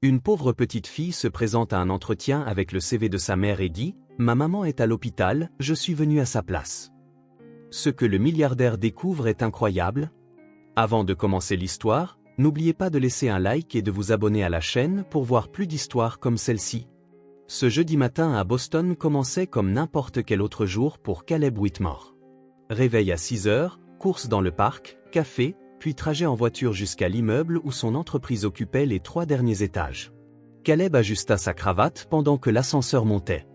Une pauvre petite fille se présente à un entretien avec le CV de sa mère et dit « Ma maman est à l'hôpital, je suis venue à sa place ». Ce que le milliardaire découvre est incroyable. Avant de commencer l'histoire, n'oubliez pas de laisser un like et de vous abonner à la chaîne pour voir plus d'histoires comme celle-ci. Ce jeudi matin à Boston commençait comme n'importe quel autre jour pour Caleb Whitmore. Réveil à 6 heures, course dans le parc, café, puis trajet en voiture jusqu'à l'immeuble où son entreprise occupait les 3 derniers étages. Caleb ajusta sa cravate pendant que l'ascenseur montait.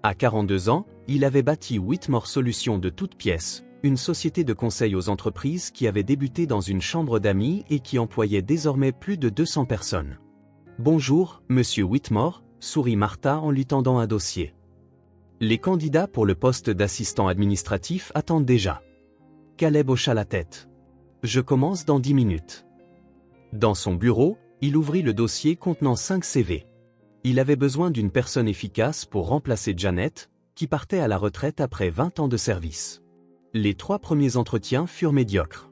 À 42 ans, il avait bâti Whitmore Solutions de toutes pièces, une société de conseil aux entreprises qui avait débuté dans une chambre d'amis et qui employait désormais plus de 200 personnes. « Bonjour, monsieur Whitmore », sourit Martha en lui tendant un dossier. Les candidats pour le poste d'assistant administratif attendent déjà. Caleb hocha la tête. Je commence dans 10 minutes. Dans son bureau, il ouvrit le dossier contenant 5 CV. Il avait besoin d'une personne efficace pour remplacer Janet, qui partait à la retraite après 20 ans de service. Les 3 premiers entretiens furent médiocres.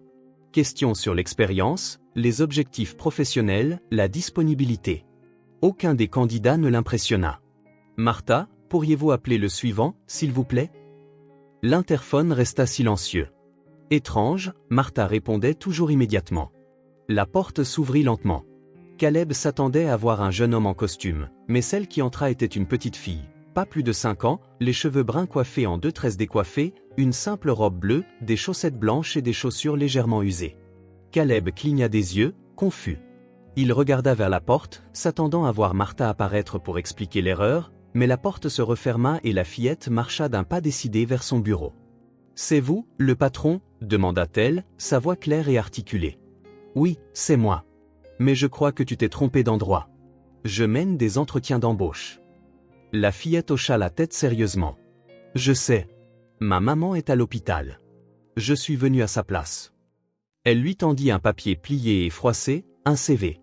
Questions sur l'expérience, les objectifs professionnels, la disponibilité. Aucun des candidats ne l'impressionna. Martha, pourriez-vous appeler le suivant, s'il vous plaît? L'interphone resta silencieux. Étrange, Martha répondait toujours immédiatement. La porte s'ouvrit lentement. Caleb s'attendait à voir un jeune homme en costume, mais celle qui entra était une petite fille, pas plus de 5 ans, les cheveux bruns coiffés en 2 tresses décoiffées, une simple robe bleue, des chaussettes blanches et des chaussures légèrement usées. Caleb cligna des yeux, confus. Il regarda vers la porte, s'attendant à voir Martha apparaître pour expliquer l'erreur, mais la porte se referma et la fillette marcha d'un pas décidé vers son bureau. « C'est vous, le patron ?» demanda-t-elle, sa voix claire et articulée. « Oui, c'est moi. Mais je crois que tu t'es trompé d'endroit. Je mène des entretiens d'embauche. » La fillette hocha la tête sérieusement. « Je sais. Ma maman est à l'hôpital. Je suis venu à sa place. » Elle lui tendit un papier plié et froissé, un CV.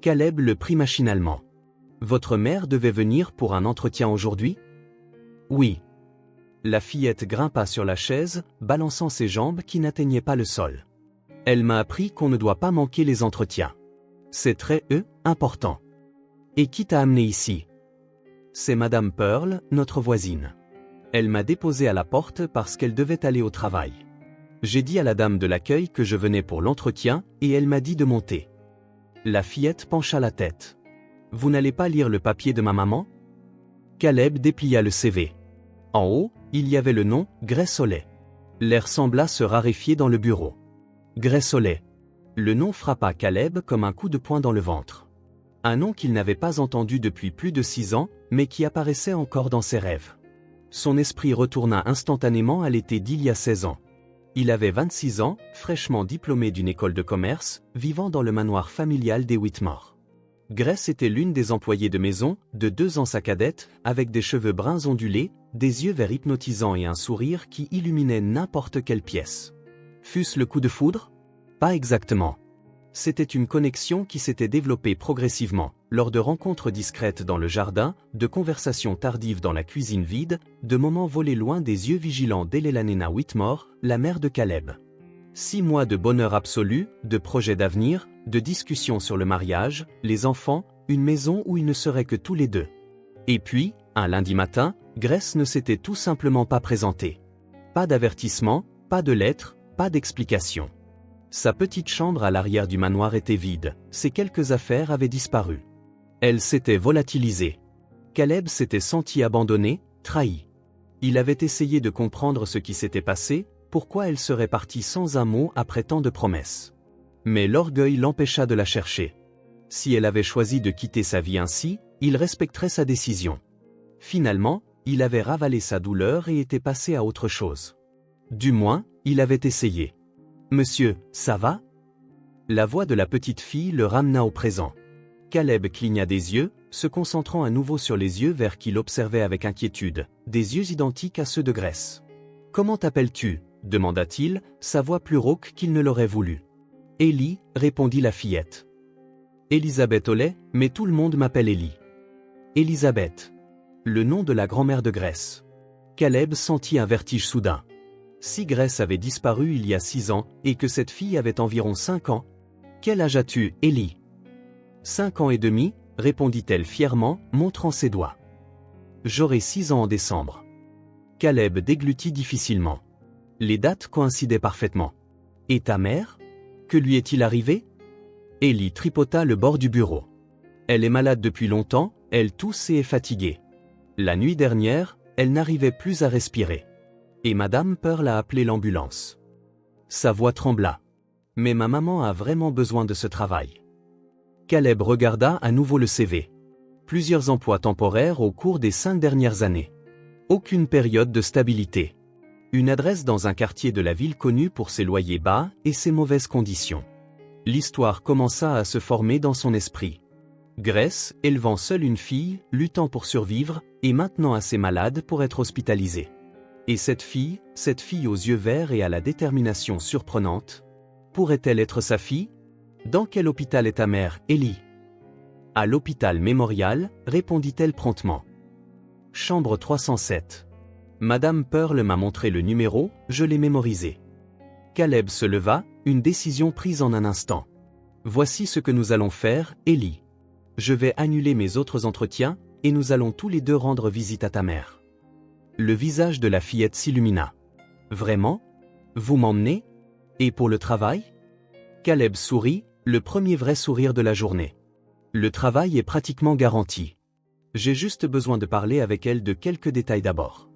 Caleb le prit machinalement. « Votre mère devait venir pour un entretien aujourd'hui ? » « Oui. » La fillette grimpa sur la chaise, balançant ses jambes qui n'atteignaient pas le sol. « Elle m'a appris qu'on ne doit pas manquer les entretiens. C'est très important. Et qui t'a amené ici ? C'est Madame Pearl, notre voisine. Elle m'a déposé à la porte parce qu'elle devait aller au travail. J'ai dit à la dame de l'accueil que je venais pour l'entretien et elle m'a dit de monter. » La fillette pencha la tête. « Vous n'allez pas lire le papier de ma maman ? » Caleb déplia le CV. En haut, il y avait le nom, Grace Oley. L'air sembla se raréfier dans le bureau. Grace Oley. Le nom frappa Caleb comme un coup de poing dans le ventre. Un nom qu'il n'avait pas entendu depuis plus de 6 ans, mais qui apparaissait encore dans ses rêves. Son esprit retourna instantanément à l'été d'il y a 16 ans. Il avait 26 ans, fraîchement diplômé d'une école de commerce, vivant dans le manoir familial des Whitmore. Grace était l'une des employées de maison, de 2 ans sa cadette, avec des cheveux bruns ondulés, des yeux verts hypnotisants et un sourire qui illuminait n'importe quelle pièce. Fût-ce le coup de foudre ? Pas exactement. C'était une connexion qui s'était développée progressivement, lors de rencontres discrètes dans le jardin, de conversations tardives dans la cuisine vide, de moments volés loin des yeux vigilants d'Elena Whitmore, la mère de Caleb. 6 mois de bonheur absolu, de projets d'avenir, de discussions sur le mariage, les enfants, une maison où ils ne seraient que tous les 2. Et puis, un lundi matin, Grace ne s'était tout simplement pas présentée. Pas d'avertissement, pas de lettre, pas d'explication. Sa petite chambre à l'arrière du manoir était vide, ses quelques affaires avaient disparu. Elle s'était volatilisée. Caleb s'était senti abandonné, trahi. Il avait essayé de comprendre ce qui s'était passé, pourquoi elle serait partie sans un mot après tant de promesses. Mais l'orgueil l'empêcha de la chercher. Si elle avait choisi de quitter sa vie ainsi, il respecterait sa décision. Finalement, il avait ravalé sa douleur et était passé à autre chose. Du moins, il avait essayé. « Monsieur, ça va ?» La voix de la petite fille le ramena au présent. Caleb cligna des yeux, se concentrant à nouveau sur les yeux vers qu'il observait avec inquiétude, des yeux identiques à ceux de Grace. « Comment t'appelles-tu » demanda-t-il, sa voix plus rauque qu'il ne l'aurait voulu. « Ellie » répondit la fillette. « Elisabeth Oley, mais tout le monde m'appelle Ellie. »« Elisabeth. » Le nom de la grand-mère de Grace. Caleb sentit un vertige soudain. Si Grace avait disparu il y a 6 ans, et que cette fille avait environ 5 ans. Quel âge as-tu, Ellie ? 5 ans et demi, répondit-elle fièrement, montrant ses doigts. J'aurai 6 ans en décembre. Caleb déglutit difficilement. Les dates coïncidaient parfaitement. Et ta mère? Que lui est-il arrivé? Ellie tripota le bord du bureau. Elle est malade depuis longtemps, elle tousse et est fatiguée. La nuit dernière, elle n'arrivait plus à respirer. Et Madame Pearl a appelé l'ambulance. Sa voix trembla. Mais ma maman a vraiment besoin de ce travail. Caleb regarda à nouveau le CV. Plusieurs emplois temporaires au cours des 5 dernières années. Aucune période de stabilité. Une adresse dans un quartier de la ville connu pour ses loyers bas et ses mauvaises conditions. L'histoire commença à se former dans son esprit. Grace, élevant seule une fille, luttant pour survivre, et maintenant assez malade pour être hospitalisée. Et cette fille aux yeux verts et à la détermination surprenante, pourrait-elle être sa fille? Dans quel hôpital est ta mère, Ellie? À l'hôpital Mémorial, répondit-elle promptement. Chambre 307. Madame Pearl m'a montré le numéro, je l'ai mémorisé. Caleb se leva, une décision prise en un instant. Voici ce que nous allons faire, Ellie. Je vais annuler mes autres entretiens, et nous allons tous les deux rendre visite à ta mère. Le visage de la fillette s'illumina. Vraiment? Vous m'emmenez? Et pour le travail? Caleb sourit, le premier vrai sourire de la journée. Le travail est pratiquement garanti. J'ai juste besoin de parler avec elle de quelques détails d'abord.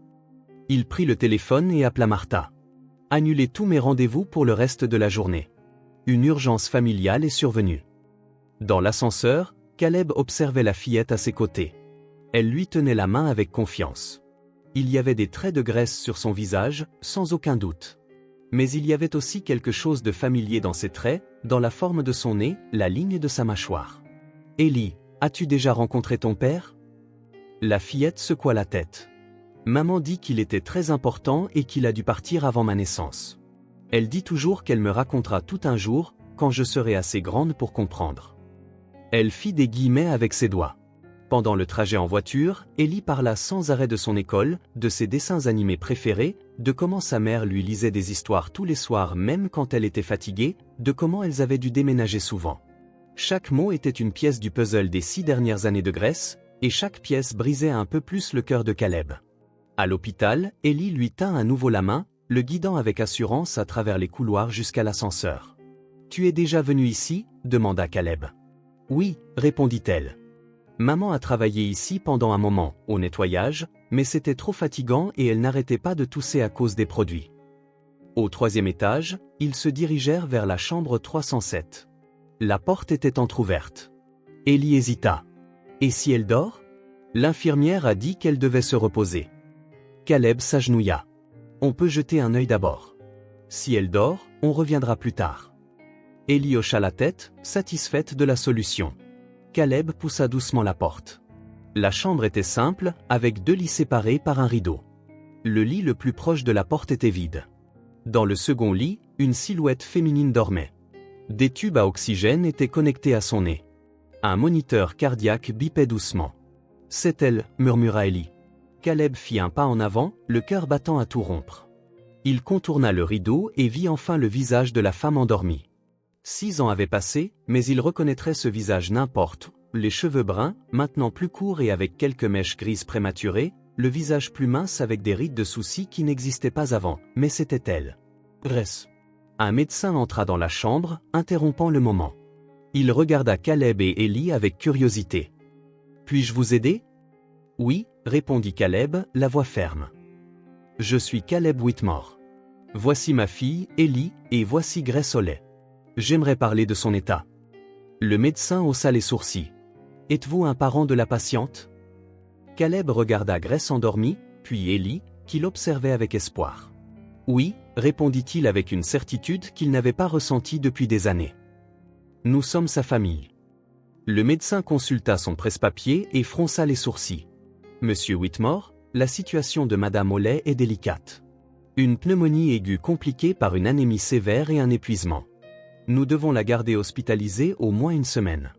Il prit le téléphone et appela Martha. Annulez tous mes rendez-vous pour le reste de la journée. Une urgence familiale est survenue. Dans l'ascenseur, Caleb observait la fillette à ses côtés. Elle lui tenait la main avec confiance. Il y avait des traits de graisse sur son visage, sans aucun doute. Mais il y avait aussi quelque chose de familier dans ses traits, dans la forme de son nez, la ligne de sa mâchoire. « Ellie, as-tu déjà rencontré ton père ?» La fillette secoua la tête. Maman dit qu'il était très important et qu'il a dû partir avant ma naissance. Elle dit toujours qu'elle me racontera tout un jour, quand je serai assez grande pour comprendre. Elle fit des guillemets avec ses doigts. Pendant le trajet en voiture, Ellie parla sans arrêt de son école, de ses dessins animés préférés, de comment sa mère lui lisait des histoires tous les soirs même quand elle était fatiguée, de comment elles avaient dû déménager souvent. Chaque mot était une pièce du puzzle des 6 dernières années de Grèce, et chaque pièce brisait un peu plus le cœur de Caleb. À l'hôpital, Ellie lui tint à nouveau la main, le guidant avec assurance à travers les couloirs jusqu'à l'ascenseur. « Tu es déjà venu ici ?» demanda Caleb. « Oui, répondit-elle. Maman a travaillé ici pendant un moment, au nettoyage, mais c'était trop fatigant et elle n'arrêtait pas de tousser à cause des produits. » Au 3e étage, ils se dirigèrent vers la chambre 307. La porte était entr'ouverte. Ellie hésita. « Et si elle dort ?» L'infirmière a dit qu'elle devait se reposer. Caleb s'agenouilla. « On peut jeter un œil d'abord. Si elle dort, on reviendra plus tard. » Ellie hocha la tête, satisfaite de la solution. Caleb poussa doucement la porte. La chambre était simple, avec 2 lits séparés par un rideau. Le lit le plus proche de la porte était vide. Dans le second lit, une silhouette féminine dormait. Des tubes à oxygène étaient connectés à son nez. Un moniteur cardiaque bipait doucement. « C'est elle », murmura Ellie. Caleb fit un pas en avant, le cœur battant à tout rompre. Il contourna le rideau et vit enfin le visage de la femme endormie. 6 ans avaient passé, mais il reconnaîtrait ce visage n'importe où, les cheveux bruns, maintenant plus courts et avec quelques mèches grises prématurées, le visage plus mince avec des rides de soucis qui n'existaient pas avant, mais c'était elle. Bref. Un médecin entra dans la chambre, interrompant le moment. Il regarda Caleb et Ellie avec curiosité. « Puis-je vous aider ?» « Oui, » répondit Caleb, la voix ferme. « Je suis Caleb Whitmore. Voici ma fille, Ellie, et voici Grace Oley. J'aimerais parler de son état. » Le médecin haussa les sourcils. « Êtes-vous un parent de la patiente ?» Caleb regarda Grace endormie, puis Ellie, qui l'observait avec espoir. « Oui, » répondit-il avec une certitude qu'il n'avait pas ressentie depuis des années. « Nous sommes sa famille. » Le médecin consulta son presse-papier et fronça les sourcils. « Monsieur Whitmore, la situation de Madame Oley est délicate. Une pneumonie aiguë compliquée par une anémie sévère et un épuisement. Nous devons la garder hospitalisée au moins 1 semaine. »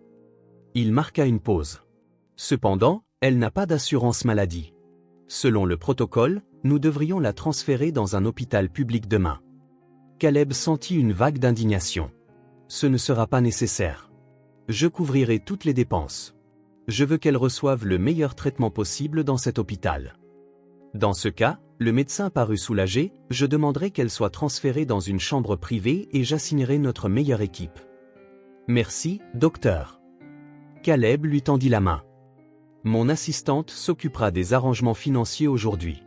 Il marqua une pause. « Cependant, elle n'a pas d'assurance maladie. Selon le protocole, nous devrions la transférer dans un hôpital public demain. » Caleb sentit une vague d'indignation. « Ce ne sera pas nécessaire. Je couvrirai toutes les dépenses. » Je veux qu'elle reçoive le meilleur traitement possible dans cet hôpital. Dans ce cas, le médecin parut soulagé, je demanderai qu'elle soit transférée dans une chambre privée et j'assignerai notre meilleure équipe. Merci, docteur. Caleb lui tendit la main. Mon assistante s'occupera des arrangements financiers aujourd'hui.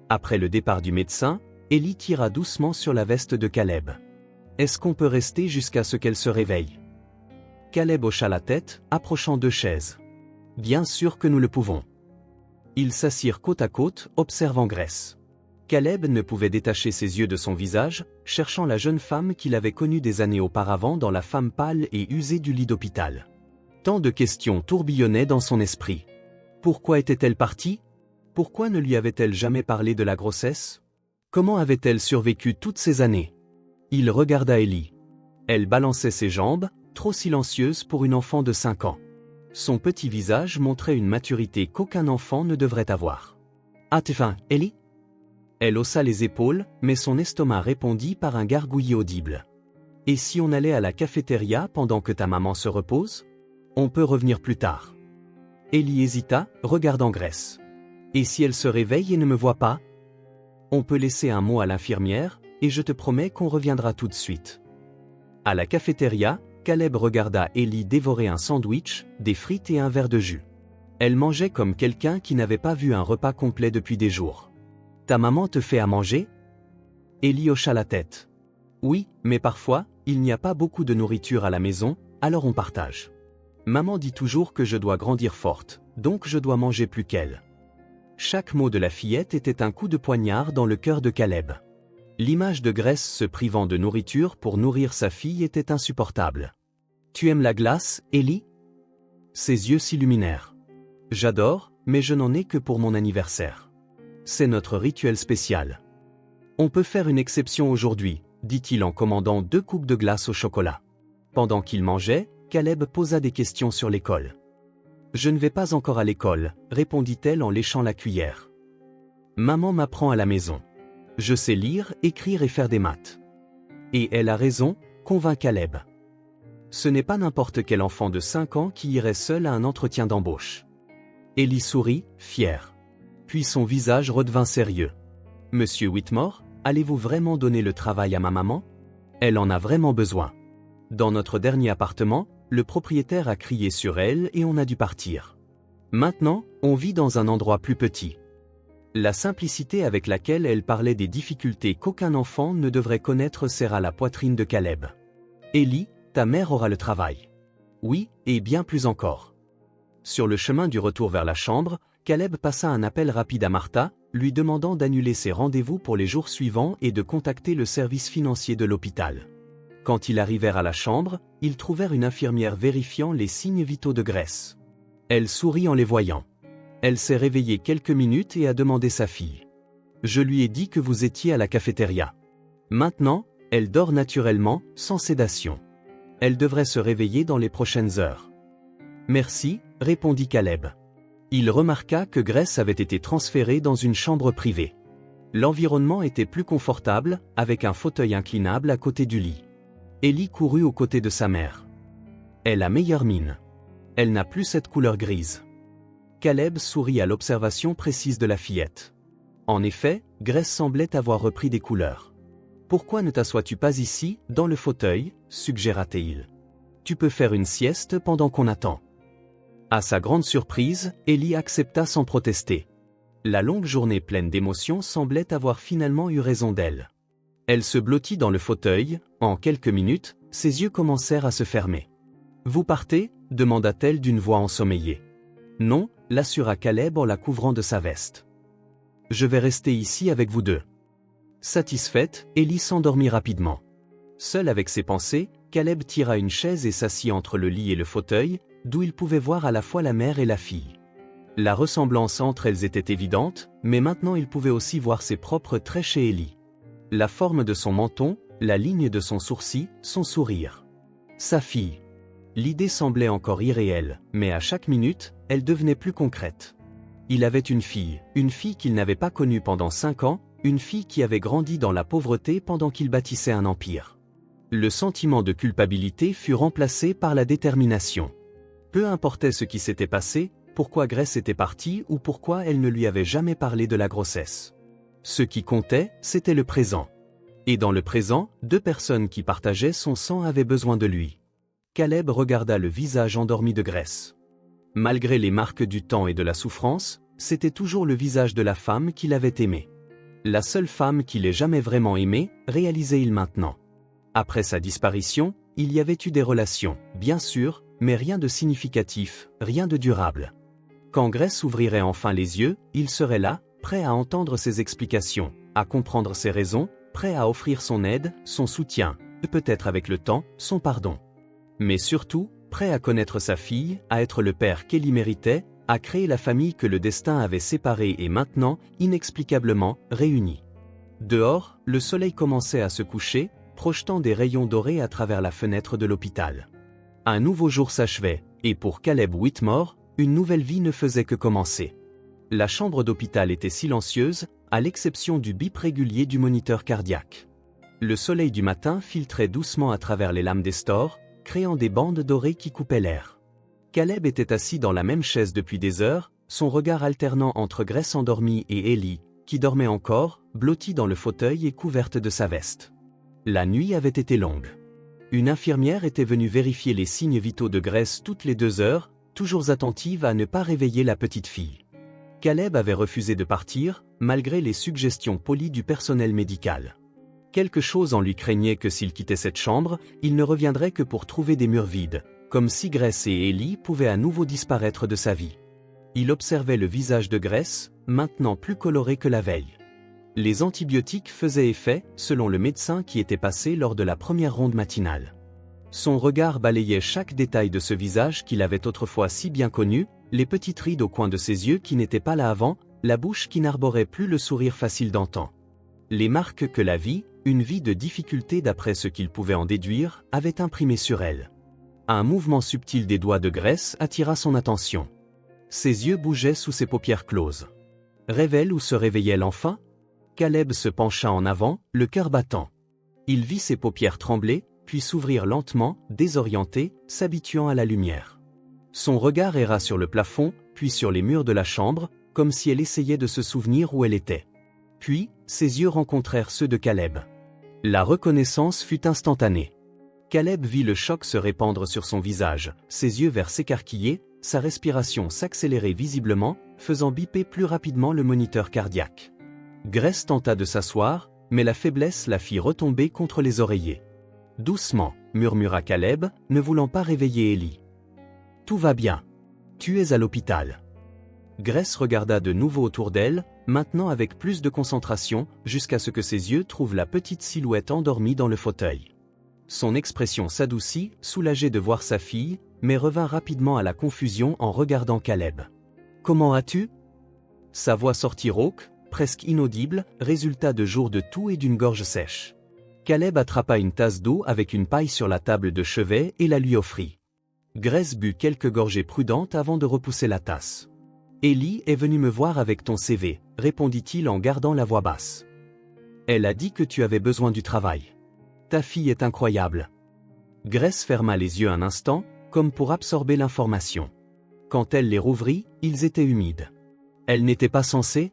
Après le départ du médecin, Ellie tira doucement sur la veste de Caleb. Est-ce qu'on peut rester jusqu'à ce qu'elle se réveille? Caleb hocha la tête, approchant 2 chaises. Bien sûr que nous le pouvons. Ils s'assirent côte à côte, observant Grace. Caleb ne pouvait détacher ses yeux de son visage, cherchant la jeune femme qu'il avait connue des années auparavant dans la femme pâle et usée du lit d'hôpital. Tant de questions tourbillonnaient dans son esprit. Pourquoi était-elle partie? Pourquoi ne lui avait-elle jamais parlé de la grossesse? Comment avait-elle survécu toutes ces années? Il regarda Ellie. Elle balançait ses jambes, trop silencieuse pour une enfant de 5 ans. Son petit visage montrait une maturité qu'aucun enfant ne devrait avoir. « Ah t'es faim, Ellie ?» Elle haussa les épaules, mais son estomac répondit par un gargouillis audible. « Et si on allait à la cafétéria pendant que ta maman se repose? On peut revenir plus tard. » Ellie hésita, regardant Grace. « Et si elle se réveille et ne me voit pas? On peut laisser un mot à l'infirmière, et je te promets qu'on reviendra tout de suite. » À la cafétéria, Caleb regarda Ellie dévorer un sandwich, des frites et un verre de jus. Elle mangeait comme quelqu'un qui n'avait pas vu un repas complet depuis des jours. « Ta maman te fait à manger? » Ellie hocha la tête. « Oui, mais parfois, il n'y a pas beaucoup de nourriture à la maison, alors on partage. Maman dit toujours que je dois grandir forte, donc je dois manger plus qu'elle. » Chaque mot de la fillette était un coup de poignard dans le cœur de Caleb. L'image de Grace se privant de nourriture pour nourrir sa fille était insupportable. « Tu aimes la glace, Ellie ?» Ses yeux s'illuminèrent. « J'adore, mais je n'en ai que pour mon anniversaire. C'est notre rituel spécial. »« On peut faire une exception aujourd'hui, » dit-il en commandant 2 coupes de glace au chocolat. Pendant qu'il mangeait, Caleb posa des questions sur l'école. « Je ne vais pas encore à l'école, » répondit-elle en léchant la cuillère. « Maman m'apprend à la maison. Je sais lire, écrire et faire des maths. » Et elle a raison, convint Caleb. Ce n'est pas n'importe quel enfant de 5 ans qui irait seul à un entretien d'embauche. Ellie sourit, fière. Puis son visage redevint sérieux. « Monsieur Whitmore, allez-vous vraiment donner le travail à ma maman? Elle en a vraiment besoin. Dans notre dernier appartement, le propriétaire a crié sur elle et on a dû partir. Maintenant, on vit dans un endroit plus petit. » La simplicité avec laquelle elle parlait des difficultés qu'aucun enfant ne devrait connaître serra la poitrine de Caleb. « Ellie, ta mère aura le travail. »« Oui, et bien plus encore. » Sur le chemin du retour vers la chambre, Caleb passa un appel rapide à Martha, lui demandant d'annuler ses rendez-vous pour les jours suivants et de contacter le service financier de l'hôpital. Quand ils arrivèrent à la chambre, ils trouvèrent une infirmière vérifiant les signes vitaux de Grace. Elle sourit en les voyant. Elle s'est réveillée quelques minutes et a demandé sa fille. « Je lui ai dit que vous étiez à la cafétéria. Maintenant, elle dort naturellement, sans sédation. Elle devrait se réveiller dans les prochaines heures. »« Merci, » répondit Caleb. Il remarqua que Grace avait été transférée dans une chambre privée. L'environnement était plus confortable, avec un fauteuil inclinable à côté du lit. Ellie courut aux côtés de sa mère. « Elle a meilleure mine. Elle n'a plus cette couleur grise. » Caleb sourit à l'observation précise de la fillette. En effet, Grace semblait avoir repris des couleurs. « Pourquoi ne t'assois-tu pas ici, dans le fauteuil ?» suggéra-t-il. « Tu peux faire une sieste pendant qu'on attend. » À sa grande surprise, Ellie accepta sans protester. La longue journée pleine d'émotions semblait avoir finalement eu raison d'elle. Elle se blottit dans le fauteuil, en quelques minutes, ses yeux commencèrent à se fermer. « Vous partez ?» demanda-t-elle d'une voix ensommeillée. « Non », l'assura Caleb en la couvrant de sa veste. « Je vais rester ici avec vous deux. » Satisfaite, Ellie s'endormit rapidement. Seul avec ses pensées, Caleb tira une chaise et s'assit entre le lit et le fauteuil, d'où il pouvait voir à la fois la mère et la fille. La ressemblance entre elles était évidente, mais maintenant il pouvait aussi voir ses propres traits chez Ellie. La forme de son menton, la ligne de son sourcil, son sourire. Sa fille. L'idée semblait encore irréelle, mais à chaque minute, elle devenait plus concrète. Il avait une fille qu'il n'avait pas connue pendant 5 ans, une fille qui avait grandi dans la pauvreté pendant qu'il bâtissait un empire. Le sentiment de culpabilité fut remplacé par la détermination. Peu importait ce qui s'était passé, pourquoi Grace était partie ou pourquoi elle ne lui avait jamais parlé de la grossesse. Ce qui comptait, c'était le présent. Et dans le présent, deux personnes qui partageaient son sang avaient besoin de lui. Caleb regarda le visage endormi de Grace. Malgré les marques du temps et de la souffrance, c'était toujours le visage de la femme qu'il avait aimée. La seule femme qu'il ait jamais vraiment aimée, réalisait-il maintenant. Après sa disparition, il y avait eu des relations, bien sûr, mais rien de significatif, rien de durable. Quand Grace ouvrirait enfin les yeux, il serait là, prêt à entendre ses explications, à comprendre ses raisons, prêt à offrir son aide, son soutien, et peut-être avec le temps, son pardon. Mais surtout, prêt à connaître sa fille, à être le père qu'elle y méritait, à créer la famille que le destin avait séparée et maintenant, inexplicablement, réunie. Dehors, le soleil commençait à se coucher, projetant des rayons dorés à travers la fenêtre de l'hôpital. Un nouveau jour s'achevait, et pour Caleb Whitmore, une nouvelle vie ne faisait que commencer. La chambre d'hôpital était silencieuse, à l'exception du bip régulier du moniteur cardiaque. Le soleil du matin filtrait doucement à travers les lames des stores, créant des bandes dorées qui coupaient l'air. Caleb était assis dans la même chaise depuis des heures, son regard alternant entre Grace endormie et Ellie, qui dormait encore, blottie dans le fauteuil et couverte de sa veste. La nuit avait été longue. Une infirmière était venue vérifier les signes vitaux de Grace toutes les 2 heures, toujours attentive à ne pas réveiller la petite fille. Caleb avait refusé de partir, malgré les suggestions polies du personnel médical. Quelque chose en lui craignait que s'il quittait cette chambre, il ne reviendrait que pour trouver des murs vides, comme si Grace et Ellie pouvaient à nouveau disparaître de sa vie. Il observait le visage de Grace, maintenant plus coloré que la veille. Les antibiotiques faisaient effet, selon le médecin qui était passé lors de la première ronde matinale. Son regard balayait chaque détail de ce visage qu'il avait autrefois si bien connu, les petites rides au coin de ses yeux qui n'étaient pas là avant, la bouche qui n'arborait plus le sourire facile d'antan. Les marques que la vie, une vie de difficulté d'après ce qu'il pouvait en déduire, avait imprimées sur elle. Un mouvement subtil des doigts de Grace attira son attention. Ses yeux bougeaient sous ses paupières closes. Rêvait-elle ou se réveillait-elle enfin? Caleb se pencha en avant, le cœur battant. Il vit ses paupières trembler, puis s'ouvrir lentement, désorienté, s'habituant à la lumière. Son regard erra sur le plafond, puis sur les murs de la chambre, comme si elle essayait de se souvenir où elle était. Puis, ses yeux rencontrèrent ceux de Caleb. La reconnaissance fut instantanée. Caleb vit le choc se répandre sur son visage, ses yeux verts s'écarquillaient, sa respiration s'accélérait visiblement, faisant biper plus rapidement le moniteur cardiaque. Grace tenta de s'asseoir, mais la faiblesse la fit retomber contre les oreillers. Doucement, murmura Caleb, ne voulant pas réveiller Ellie. Tout va bien. Tu es à l'hôpital. Grace regarda de nouveau autour d'elle, maintenant avec plus de concentration, jusqu'à ce que ses yeux trouvent la petite silhouette endormie dans le fauteuil. Son expression s'adoucit, soulagée de voir sa fille, mais revint rapidement à la confusion en regardant Caleb. « Comment as-tu » Sa voix sortit rauque, presque inaudible, résultat de jours de toux et d'une gorge sèche. Caleb attrapa une tasse d'eau avec une paille sur la table de chevet et la lui offrit. Grace but quelques gorgées prudentes avant de repousser la tasse. « Ellie est venue me voir avec ton CV, répondit-il en gardant la voix basse. Elle a dit que tu avais besoin du travail. Ta fille est incroyable. Grace ferma les yeux un instant, comme pour absorber l'information. Quand elle les rouvrit, ils étaient humides. Elle n'était pas censée?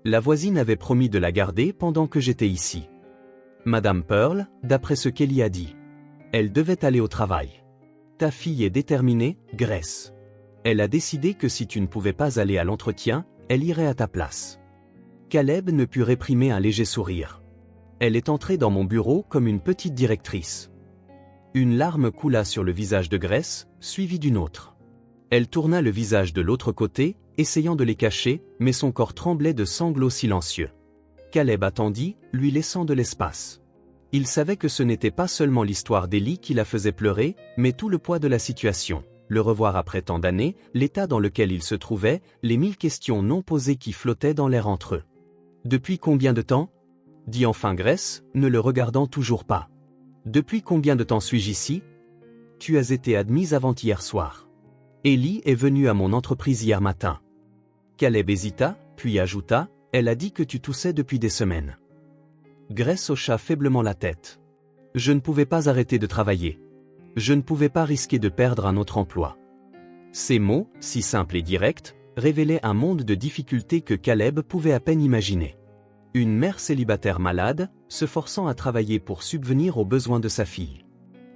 La voisine avait promis de la garder pendant que j'étais ici. Madame Pearl, d'après ce qu'Ellie a dit. Elle devait aller au travail. Ta fille est déterminée, Grace. Elle a décidé que si tu ne pouvais pas aller à l'entretien, elle irait à ta place. Caleb ne put réprimer un léger sourire. Elle est entrée dans mon bureau comme une petite directrice. Une larme coula sur le visage de Grace, suivie d'une autre. Elle tourna le visage de l'autre côté, essayant de les cacher, mais son corps tremblait de sanglots silencieux. Caleb attendit, lui laissant de l'espace. Il savait que ce n'était pas seulement l'histoire d'Ellie qui la faisait pleurer, mais tout le poids de la situation. Le revoir après tant d'années, l'état dans lequel il se trouvait, les 1000 questions non posées qui flottaient dans l'air entre eux. « Depuis combien de temps » dit enfin Grace, ne le regardant toujours pas. « Depuis combien de temps suis-je ici » Tu as été admise avant-hier soir. Ellie est venue à mon entreprise hier matin. Caleb hésita, puis ajouta, « Elle a dit que tu toussais depuis des semaines. » Grace hocha faiblement la tête. « Je ne pouvais pas arrêter de travailler. Je ne pouvais pas risquer de perdre un autre emploi. Ces mots, si simples et directs, révélaient un monde de difficultés que Caleb pouvait à peine imaginer. Une mère célibataire malade, se forçant à travailler pour subvenir aux besoins de sa fille.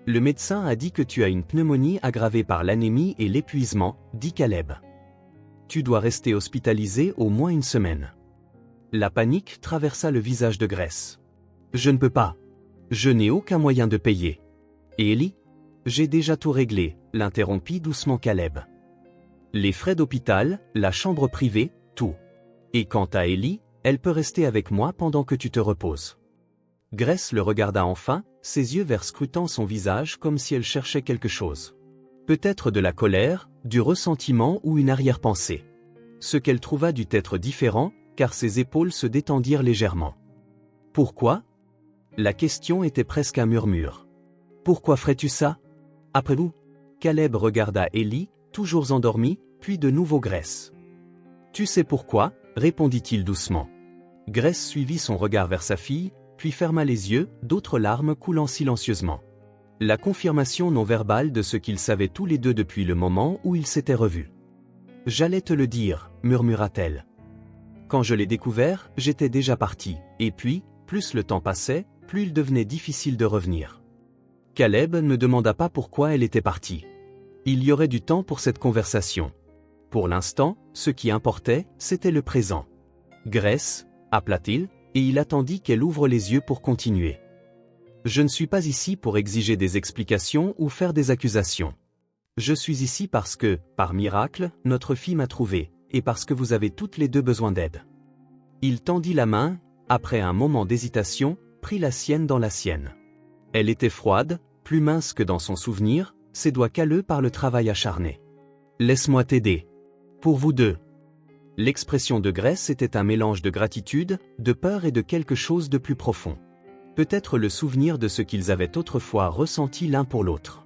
Le médecin a dit que tu as une pneumonie aggravée par l'anémie et l'épuisement, dit Caleb. Tu dois rester hospitalisé au moins une semaine. La panique traversa le visage de Grace. Je ne peux pas. Je n'ai aucun moyen de payer. Et Ellie? J'ai déjà tout réglé, l'interrompit doucement Caleb. Les frais d'hôpital, la chambre privée, tout. Et quant à Ellie, elle peut rester avec moi pendant que tu te reposes. Grace le regarda enfin, ses yeux verts scrutant son visage comme si elle cherchait quelque chose. Peut-être de la colère, du ressentiment ou une arrière-pensée. Ce qu'elle trouva dut être différent, car ses épaules se détendirent légèrement. Pourquoi? La question était presque un murmure. Pourquoi ferais-tu ça? Après vous? Caleb regarda Ellie, toujours endormie, puis de nouveau Grace. Tu sais pourquoi? Répondit-il doucement. Grace suivit son regard vers sa fille, puis ferma les yeux, d'autres larmes coulant silencieusement. La confirmation non verbale de ce qu'ils savaient tous les deux depuis le moment où ils s'étaient revus. J'allais te le dire, murmura-t-elle. Quand je l'ai découvert, j'étais déjà parti, et puis, plus le temps passait, plus il devenait difficile de revenir. Caleb ne demanda pas pourquoi elle était partie. Il y aurait du temps pour cette conversation. Pour l'instant, ce qui importait, c'était le présent. Grace, appela-t-il, et il attendit qu'elle ouvre les yeux pour continuer. Je ne suis pas ici pour exiger des explications ou faire des accusations. Je suis ici parce que, par miracle, notre fille m'a trouvé, et parce que vous avez toutes les deux besoin d'aide. Il tendit la main, après un moment d'hésitation, prit la sienne dans la sienne. Elle était froide, plus mince que dans son souvenir, ses doigts calleux par le travail acharné. Laisse-moi t'aider. Pour vous deux. L'expression de Grace était un mélange de gratitude, de peur et de quelque chose de plus profond. Peut-être le souvenir de ce qu'ils avaient autrefois ressenti l'un pour l'autre.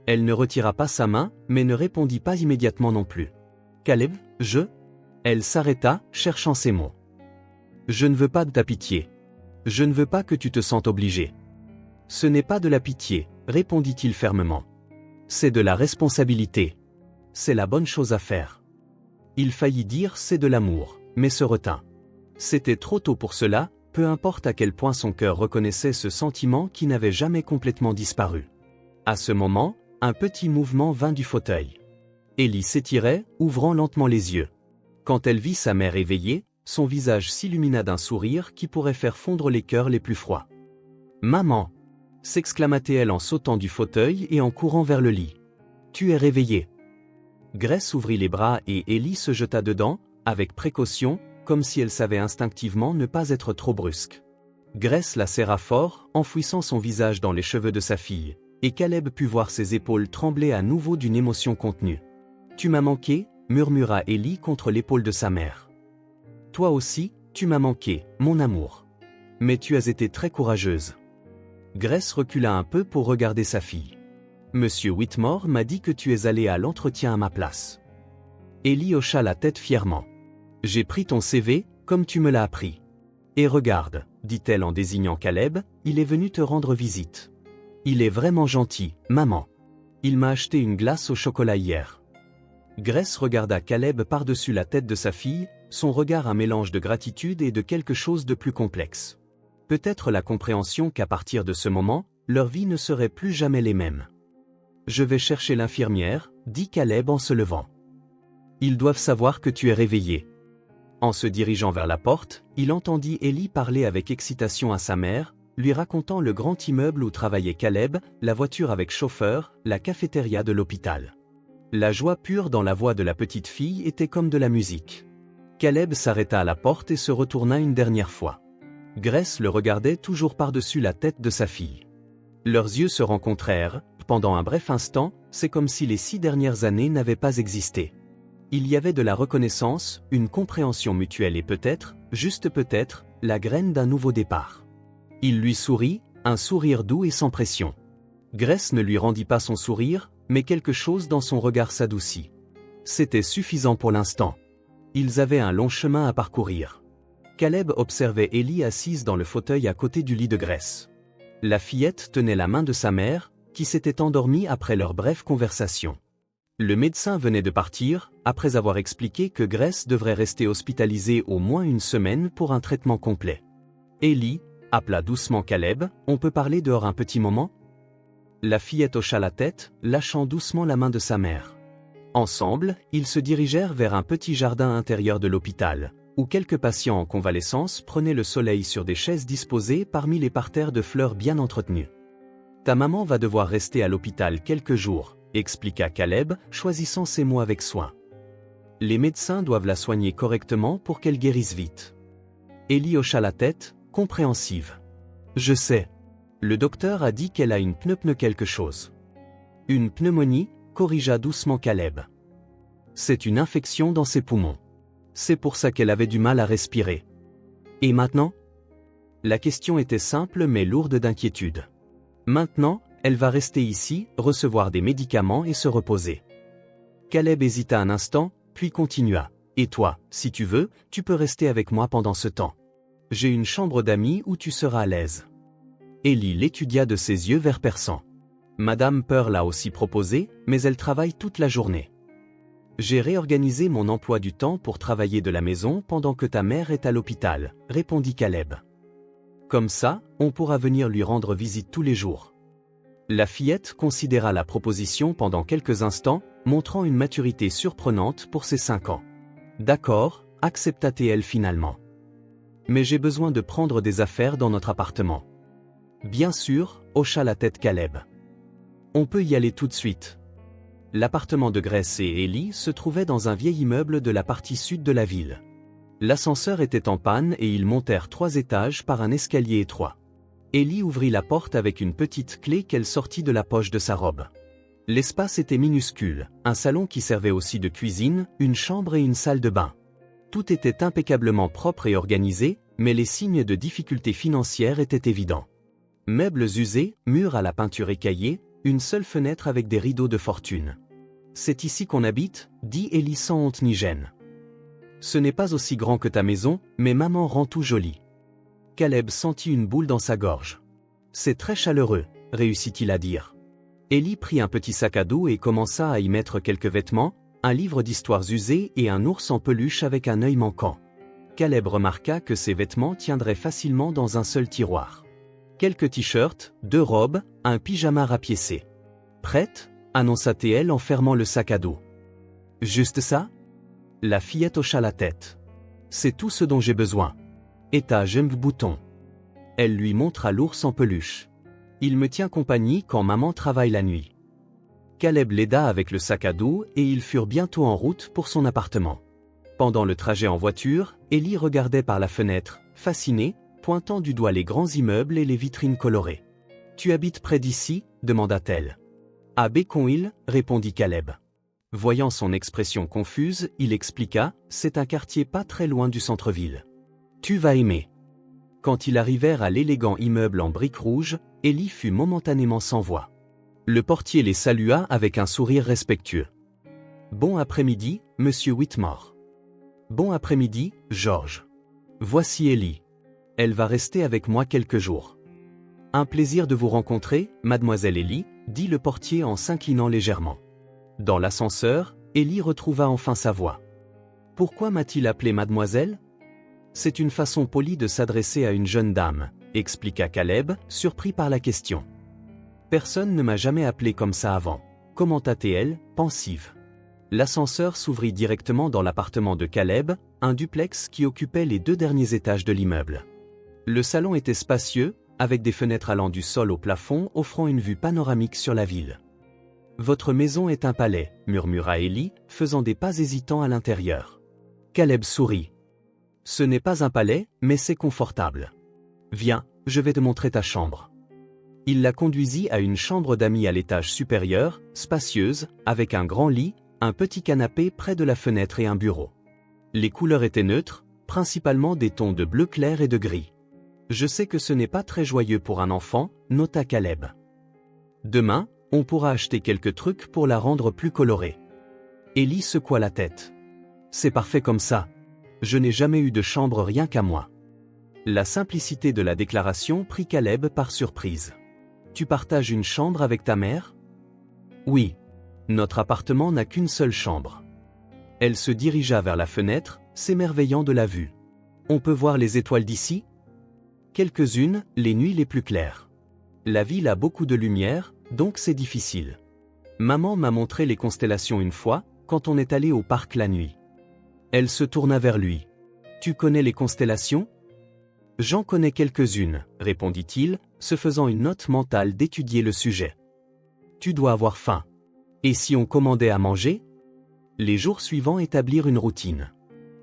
Elle ne retira pas sa main, mais ne répondit pas immédiatement non plus. Caleb, Elle s'arrêta, cherchant ses mots. Je ne veux pas de ta pitié. Je ne veux pas que tu te sentes obligé. Ce n'est pas de la pitié, répondit-il fermement. C'est de la responsabilité. C'est la bonne chose à faire. Il faillit dire c'est de l'amour, mais se retint. C'était trop tôt pour cela, peu importe à quel point son cœur reconnaissait ce sentiment qui n'avait jamais complètement disparu. À ce moment, un petit mouvement vint du fauteuil. Ellie s'étirait, ouvrant lentement les yeux. Quand elle vit sa mère éveillée, son visage s'illumina d'un sourire qui pourrait faire fondre les cœurs les plus froids. « Maman !» s'exclama-t-elle en sautant du fauteuil et en courant vers le lit. « Tu es réveillée !» Grace ouvrit les bras et Ellie se jeta dedans, avec précaution, comme si elle savait instinctivement ne pas être trop brusque. Grace la serra fort, enfouissant son visage dans les cheveux de sa fille, et Caleb put voir ses épaules trembler à nouveau d'une émotion contenue. « Tu m'as manqué » murmura Ellie contre l'épaule de sa mère. « Toi aussi, tu m'as manqué, mon amour. Mais tu as été très courageuse. » Grace recula un peu pour regarder sa fille. « Monsieur Whitmore m'a dit que tu es allé à l'entretien à ma place. » Ellie hocha la tête fièrement. « J'ai pris ton CV, comme tu me l'as appris. Et regarde, dit-elle en désignant Caleb, il est venu te rendre visite. Il est vraiment gentil, maman. Il m'a acheté une glace au chocolat hier. » Grace regarda Caleb par-dessus la tête de sa fille, son regard un mélange de gratitude et de quelque chose de plus complexe. Peut-être la compréhension qu'à partir de ce moment, leur vie ne serait plus jamais les mêmes. « Je vais chercher l'infirmière, dit Caleb en se levant. Ils doivent savoir que tu es réveillé. En se dirigeant vers la porte, il entendit Ellie parler avec excitation à sa mère, lui racontant le grand immeuble où travaillait Caleb, la voiture avec chauffeur, la cafétéria de l'hôpital. La joie pure dans la voix de la petite fille était comme de la musique. Caleb s'arrêta à la porte et se retourna une dernière fois. Grace le regardait toujours par-dessus la tête de sa fille. Leurs yeux se rencontrèrent, pendant un bref instant, c'est comme si les 6 dernières années n'avaient pas existé. Il y avait de la reconnaissance, une compréhension mutuelle et peut-être, juste peut-être, la graine d'un nouveau départ. Il lui sourit, un sourire doux et sans pression. Grace ne lui rendit pas son sourire, mais quelque chose dans son regard s'adoucit. C'était suffisant pour l'instant. Ils avaient un long chemin à parcourir. Caleb observait Ellie assise dans le fauteuil à côté du lit de Grace. La fillette tenait la main de sa mère, qui s'était endormie après leur brève conversation. Le médecin venait de partir, après avoir expliqué que Grace devrait rester hospitalisée au moins une semaine pour un traitement complet. Ellie appela doucement Caleb, on peut parler dehors un petit moment? La fillette hocha la tête, lâchant doucement la main de sa mère. Ensemble, ils se dirigèrent vers un petit jardin intérieur de l'hôpital, où quelques patients en convalescence prenaient le soleil sur des chaises disposées parmi les parterres de fleurs bien entretenues. Ta maman va devoir rester à l'hôpital quelques jours, expliqua Caleb, choisissant ses mots avec soin. Les médecins doivent la soigner correctement pour qu'elle guérisse vite. Ellie hocha la tête, compréhensive. Je sais. Le docteur a dit qu'elle a une pneumonie quelque chose. Une pneumonie, corrigea doucement Caleb. C'est une infection dans ses poumons. C'est pour ça qu'elle avait du mal à respirer. Et maintenant? La question était simple mais lourde d'inquiétude. Maintenant, elle va rester ici, recevoir des médicaments et se reposer. Caleb hésita un instant, puis continua. Et toi, si tu veux, tu peux rester avec moi pendant ce temps. J'ai une chambre d'amis où tu seras à l'aise. Ellie l'étudia de ses yeux vert perçants. Madame Pearl l'a aussi proposé, mais elle travaille toute la journée. J'ai réorganisé mon emploi du temps pour travailler de la maison pendant que ta mère est à l'hôpital, répondit Caleb. Comme ça, on pourra venir lui rendre visite tous les jours. La fillette considéra la proposition pendant quelques instants, montrant une maturité surprenante pour ses 5 ans. D'accord, accepta-t-elle finalement. Mais j'ai besoin de prendre des affaires dans notre appartement. Bien sûr, hocha la tête Caleb. On peut y aller tout de suite. L'appartement de Grace et Ellie se trouvait dans un vieil immeuble de la partie sud de la ville. L'ascenseur était en panne et ils montèrent 3 étages par un escalier étroit. Ellie ouvrit la porte avec une petite clé qu'elle sortit de la poche de sa robe. L'espace était minuscule, un salon qui servait aussi de cuisine, une chambre et une salle de bain. Tout était impeccablement propre et organisé, mais les signes de difficultés financières étaient évidents. Meubles usés, murs à la peinture écaillée, une seule fenêtre avec des rideaux de fortune. C'est ici qu'on habite, dit Ellie sans honte ni gêne. Ce n'est pas aussi grand que ta maison, mais maman rend tout joli. Caleb sentit une boule dans sa gorge. C'est très chaleureux, réussit-il à dire. Ellie prit un petit sac à dos et commença à y mettre quelques vêtements, un livre d'histoires usées et un ours en peluche avec un œil manquant. Caleb remarqua que ces vêtements tiendraient facilement dans un seul tiroir. Quelques t-shirts, 2 robes, un pyjama rapiécé. Prête? Annonça-t-elle en fermant le sac à dos. Juste ça? La fillette hocha la tête. C'est tout ce dont j'ai besoin. Et ta bouton. Elle lui montra l'ours en peluche. Il me tient compagnie quand maman travaille la nuit. Caleb l'aida avec le sac à dos et ils furent bientôt en route pour son appartement. Pendant le trajet en voiture, Ellie regardait par la fenêtre, fascinée, pointant du doigt les grands immeubles et les vitrines colorées. « Tu habites près d'ici » demanda-t-elle. « À Beacon Hill » répondit Caleb. Voyant son expression confuse, il expliqua, « C'est un quartier pas très loin du centre-ville. Tu vas aimer. » Quand ils arrivèrent à l'élégant immeuble en briques rouges, Ellie fut momentanément sans voix. Le portier les salua avec un sourire respectueux. « Bon après-midi, monsieur Whitmore. »« Bon après-midi, George. Voici Ellie. Elle va rester avec moi quelques jours. »« Un plaisir de vous rencontrer, mademoiselle Ellie, » dit le portier en s'inclinant légèrement. Dans l'ascenseur, Ellie retrouva enfin sa voix. « Pourquoi m'a-t-il appelé mademoiselle ? » C'est une façon polie de s'adresser à une jeune dame, expliqua Caleb, surpris par la question. Personne ne m'a jamais appelé comme ça avant, commenta-t-elle, pensive. L'ascenseur s'ouvrit directement dans l'appartement de Caleb, un duplex qui occupait les 2 derniers étages de l'immeuble. Le salon était spacieux, avec des fenêtres allant du sol au plafond offrant une vue panoramique sur la ville. « Votre maison est un palais, » murmura Ellie, faisant des pas hésitants à l'intérieur. Caleb sourit. « Ce n'est pas un palais, mais c'est confortable. Viens, je vais te montrer ta chambre. » Il la conduisit à une chambre d'amis à l'étage supérieur, spacieuse, avec un grand lit, un petit canapé près de la fenêtre et un bureau. Les couleurs étaient neutres, principalement des tons de bleu clair et de gris. « Je sais que ce n'est pas très joyeux pour un enfant, » nota Caleb. « Demain, on pourra acheter quelques trucs pour la rendre plus colorée. » Ellie secoua la tête. « C'est parfait comme ça. Je n'ai jamais eu de chambre rien qu'à moi. » La simplicité de la déclaration prit Caleb par surprise. « Tu partages une chambre avec ta mère ? » « Oui. Notre appartement n'a qu'une seule chambre. Elle se dirigea vers la fenêtre, s'émerveillant de la vue. On peut voir les étoiles d'ici? Quelques-unes, les nuits les plus claires. La ville a beaucoup de lumière, donc c'est difficile. Maman m'a montré les constellations une fois, quand on est allé au parc la nuit. Elle se tourna vers lui. Tu connais les constellations? J'en connais quelques-unes, répondit-il, se faisant une note mentale d'étudier le sujet. Tu dois avoir faim. Et si on commandait à manger? Les jours suivants établirent une routine.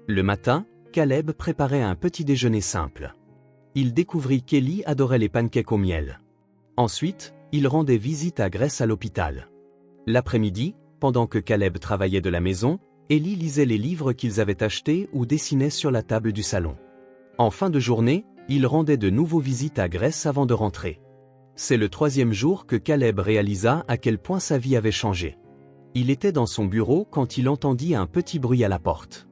Le matin, Caleb préparait un petit déjeuner simple. Il découvrit qu'Ellie adorait les pancakes au miel. Ensuite, il rendait visite à Grace à l'hôpital. L'après-midi, pendant que Caleb travaillait de la maison, Ellie lisait les livres qu'ils avaient achetés ou dessinait sur la table du salon. En fin de journée, il rendait de nouveau visite à Grace avant de rentrer. C'est le 3e jour que Caleb réalisa à quel point sa vie avait changé. Il était dans son bureau quand il entendit un petit bruit à la porte.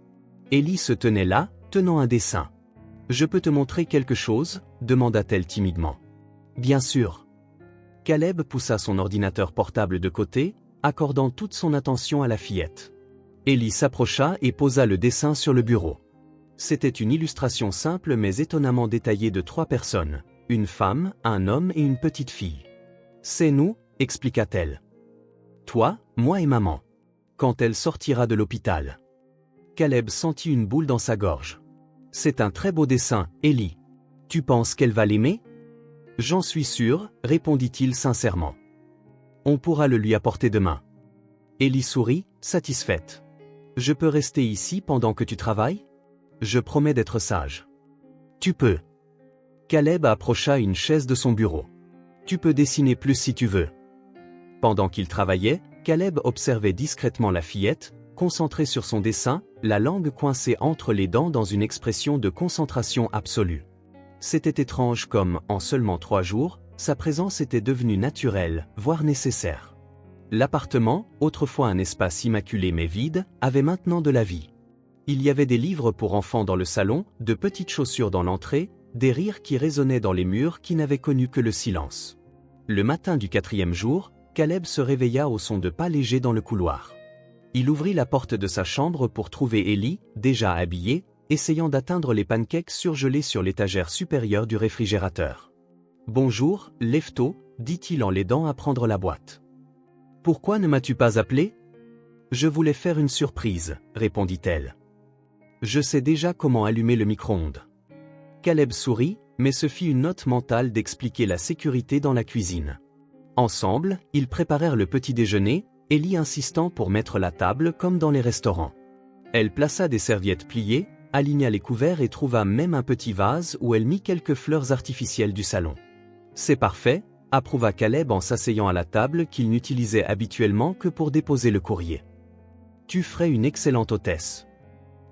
Ellie se tenait là, tenant un dessin. « Je peux te montrer quelque chose ?» demanda-t-elle timidement. « Bien sûr. » Caleb poussa son ordinateur portable de côté, accordant toute son attention à la fillette. Ellie s'approcha et posa le dessin sur le bureau. C'était une illustration simple mais étonnamment détaillée de 3 personnes, une femme, un homme et une petite fille. « C'est nous » expliqua-t-elle. « Toi, moi et maman. Quand elle sortira de l'hôpital. » Caleb sentit une boule dans sa gorge. « C'est un très beau dessin, Ellie. Tu penses qu'elle va l'aimer? » « J'en suis sûr, » répondit-il sincèrement. « On pourra le lui apporter demain. » Ellie sourit, satisfaite. « Je peux rester ici pendant que tu travailles? Je promets d'être sage. »« Tu peux. » Caleb approcha une chaise de son bureau. « Tu peux dessiner plus si tu veux. » Pendant qu'il travaillait, Caleb observait discrètement la fillette, concentrée sur son dessin, la langue coincée entre les dents dans une expression de concentration absolue. C'était étrange comme, en seulement 3 jours, sa présence était devenue naturelle, voire nécessaire. L'appartement, autrefois un espace immaculé mais vide, avait maintenant de la vie. Il y avait des livres pour enfants dans le salon, de petites chaussures dans l'entrée, des rires qui résonnaient dans les murs qui n'avaient connu que le silence. Le matin du 4e jour, Caleb se réveilla au son de pas légers dans le couloir. Il ouvrit la porte de sa chambre pour trouver Ellie, déjà habillée, essayant d'atteindre les pancakes surgelés sur l'étagère supérieure du réfrigérateur. « Bonjour, lève-tôt » dit-il en l'aidant à prendre la boîte. « Pourquoi ne m'as-tu pas appelé ?»« Je voulais faire une surprise » répondit-elle. « Je sais déjà comment allumer le micro-ondes. » Caleb sourit, mais se fit une note mentale d'expliquer la sécurité dans la cuisine. Ensemble, ils préparèrent le petit déjeuner, Ellie insistant pour mettre la table comme dans les restaurants. Elle plaça des serviettes pliées, aligna les couverts et trouva même un petit vase où elle mit quelques fleurs artificielles du salon. « C'est parfait » approuva Caleb en s'asseyant à la table qu'il n'utilisait habituellement que pour déposer le courrier. « Tu ferais une excellente hôtesse. »«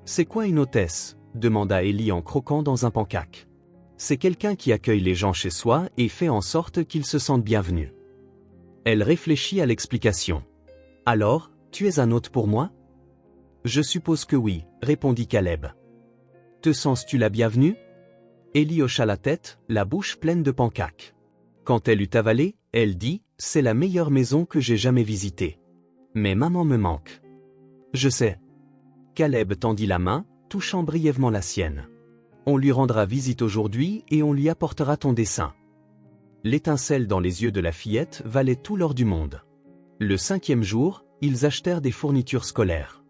C'est quoi une hôtesse ?» demanda Ellie en croquant dans un pancake. « C'est quelqu'un qui accueille les gens chez soi et fait en sorte qu'ils se sentent bienvenus. » Elle réfléchit à l'explication. « Alors, tu es un hôte pour moi ?»« Je suppose que oui, » répondit Caleb. « Te sens-tu la bienvenue ?» Ellie hocha la tête, la bouche pleine de pancakes. Quand elle eut avalé, elle dit « C'est la meilleure maison que j'ai jamais visitée. Mais maman me manque. » « Je sais. » Caleb tendit la main, touchant brièvement la sienne. « On lui rendra visite aujourd'hui et on lui apportera ton dessin. » L'étincelle dans les yeux de la fillette valait tout l'or du monde. Le 5e jour, ils achetèrent des fournitures scolaires.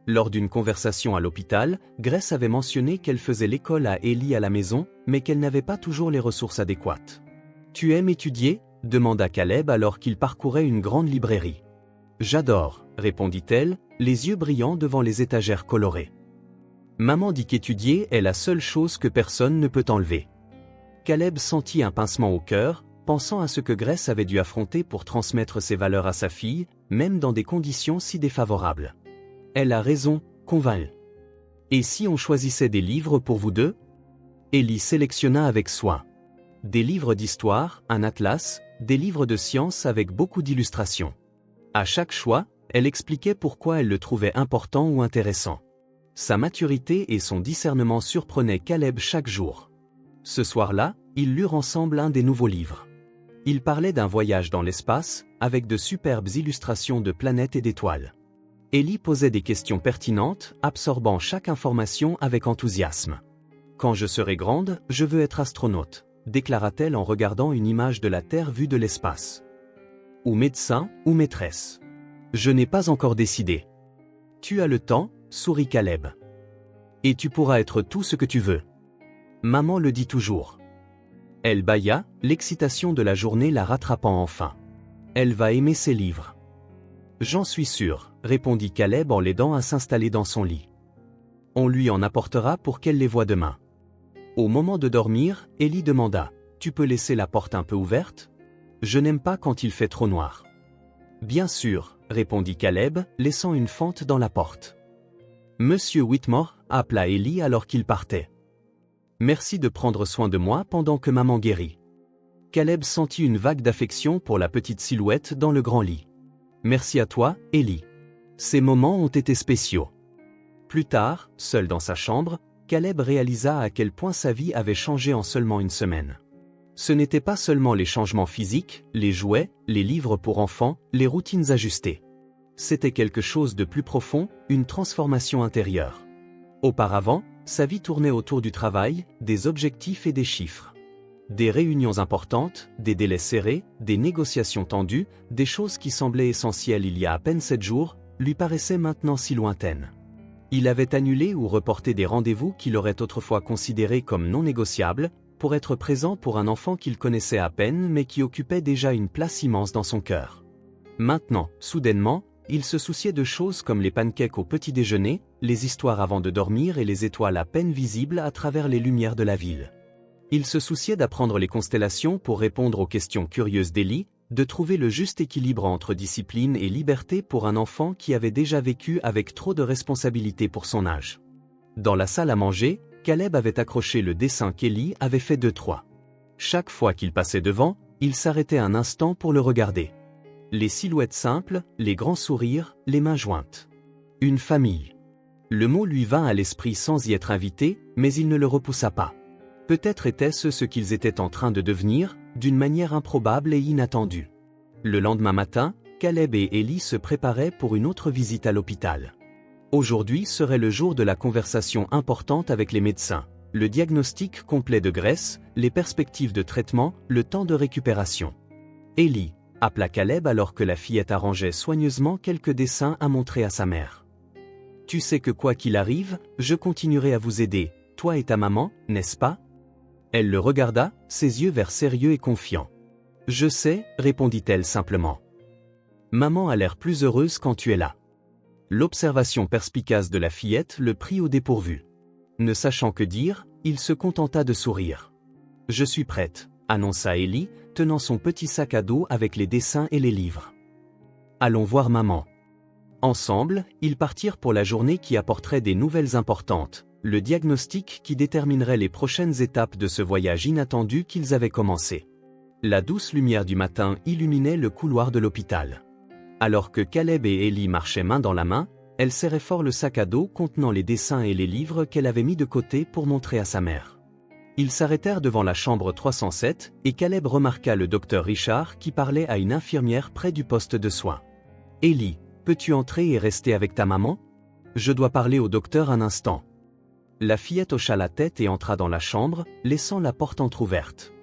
Lors d'une conversation à l'hôpital, Grace avait mentionné qu'elle faisait l'école à Ellie à la maison, mais qu'elle n'avait pas toujours les ressources adéquates. « Tu aimes étudier ?» demanda Caleb alors qu'il parcourait une grande librairie. « J'adore » répondit-elle, les yeux brillants devant les étagères colorées. Maman dit qu'étudier est la seule chose que personne ne peut enlever. Caleb sentit un pincement au cœur, pensant à ce que Grace avait dû affronter pour transmettre ses valeurs à sa fille, même dans des conditions si défavorables. Elle a raison, convainc. Et si on choisissait des livres pour vous deux? Ellie sélectionna avec soin. Des livres d'histoire, un atlas, des livres de sciences avec beaucoup d'illustrations. À chaque choix, elle expliquait pourquoi elle le trouvait important ou intéressant. Sa maturité et son discernement surprenaient Caleb chaque jour. Ce soir-là, ils lurent ensemble un des nouveaux livres. Il parlait d'un voyage dans l'espace, avec de superbes illustrations de planètes et d'étoiles. Ellie posait des questions pertinentes, absorbant chaque information avec enthousiasme. « Quand je serai grande, je veux être astronaute », déclara-t-elle en regardant une image de la Terre vue de l'espace. « Ou médecin, ou maîtresse. Je n'ai pas encore décidé. »« Tu as le temps », sourit Caleb. « Et tu pourras être tout ce que tu veux. Maman le dit toujours. » Elle bâilla, l'excitation de la journée la rattrapant enfin. Elle va aimer ses livres. J'en suis sûr, répondit Caleb en l'aidant à s'installer dans son lit. On lui en apportera pour qu'elle les voie demain. Au moment de dormir, Ellie demanda, tu peux laisser la porte un peu ouverte? Je n'aime pas quand il fait trop noir. Bien sûr, répondit Caleb, laissant une fente dans la porte. Monsieur Whitmore, appela Ellie alors qu'il partait. Merci de prendre soin de moi pendant que maman guérit. Caleb sentit une vague d'affection pour la petite silhouette dans le grand lit. Merci à toi, Ellie. Ces moments ont été spéciaux. Plus tard, seul dans sa chambre, Caleb réalisa à quel point sa vie avait changé en seulement une semaine. Ce n'étaient pas seulement les changements physiques, les jouets, les livres pour enfants, les routines ajustées. C'était quelque chose de plus profond, une transformation intérieure. Auparavant, sa vie tournait autour du travail, des objectifs et des chiffres. Des réunions importantes, des délais serrés, des négociations tendues, des choses qui semblaient essentielles il y a à peine 7 jours, lui paraissaient maintenant si lointaines. Il avait annulé ou reporté des rendez-vous qu'il aurait autrefois considérés comme non négociables, pour être présent pour un enfant qu'il connaissait à peine mais qui occupait déjà une place immense dans son cœur. Maintenant, soudainement, il se souciait de choses comme les pancakes au petit déjeuner, les histoires avant de dormir et les étoiles à peine visibles à travers les lumières de la ville. Il se souciait d'apprendre les constellations pour répondre aux questions curieuses d'Ellie, de trouver le juste équilibre entre discipline et liberté pour un enfant qui avait déjà vécu avec trop de responsabilités pour son âge. Dans la salle à manger, Caleb avait accroché le dessin qu'Ellie avait fait d'eux-trois. Chaque fois qu'il passait devant, il s'arrêtait un instant pour le regarder. Les silhouettes simples, les grands sourires, les mains jointes. Une famille. Le mot lui vint à l'esprit sans y être invité, mais il ne le repoussa pas. Peut-être était-ce ce qu'ils étaient en train de devenir, d'une manière improbable et inattendue. Le lendemain matin, Caleb et Ellie se préparaient pour une autre visite à l'hôpital. Aujourd'hui serait le jour de la conversation importante avec les médecins, le diagnostic complet de Grace, les perspectives de traitement, le temps de récupération. Ellie, appela Caleb alors que la fillette arrangeait soigneusement quelques dessins à montrer à sa mère. Tu sais que quoi qu'il arrive, je continuerai à vous aider, toi et ta maman, n'est-ce pas? Elle le regarda, ses yeux verts sérieux et confiants. Je sais, répondit-elle simplement. Maman a l'air plus heureuse quand tu es là. L'observation perspicace de la fillette le prit au dépourvu. Ne sachant que dire, il se contenta de sourire. Je suis prête, annonça Ellie, tenant son petit sac à dos avec les dessins et les livres. Allons voir maman. Ensemble, ils partirent pour la journée qui apporterait des nouvelles importantes, le diagnostic qui déterminerait les prochaines étapes de ce voyage inattendu qu'ils avaient commencé. La douce lumière du matin illuminait le couloir de l'hôpital. Alors que Caleb et Ellie marchaient main dans la main, elle serrait fort le sac à dos contenant les dessins et les livres qu'elle avait mis de côté pour montrer à sa mère. Ils s'arrêtèrent devant la chambre 307 et Caleb remarqua le docteur Richard qui parlait à une infirmière près du poste de soins. « Ellie, peux-tu entrer et rester avec ta maman? Je dois parler au docteur un instant. » La fillette hocha la tête et entra dans la chambre, laissant la porte entr'ouverte.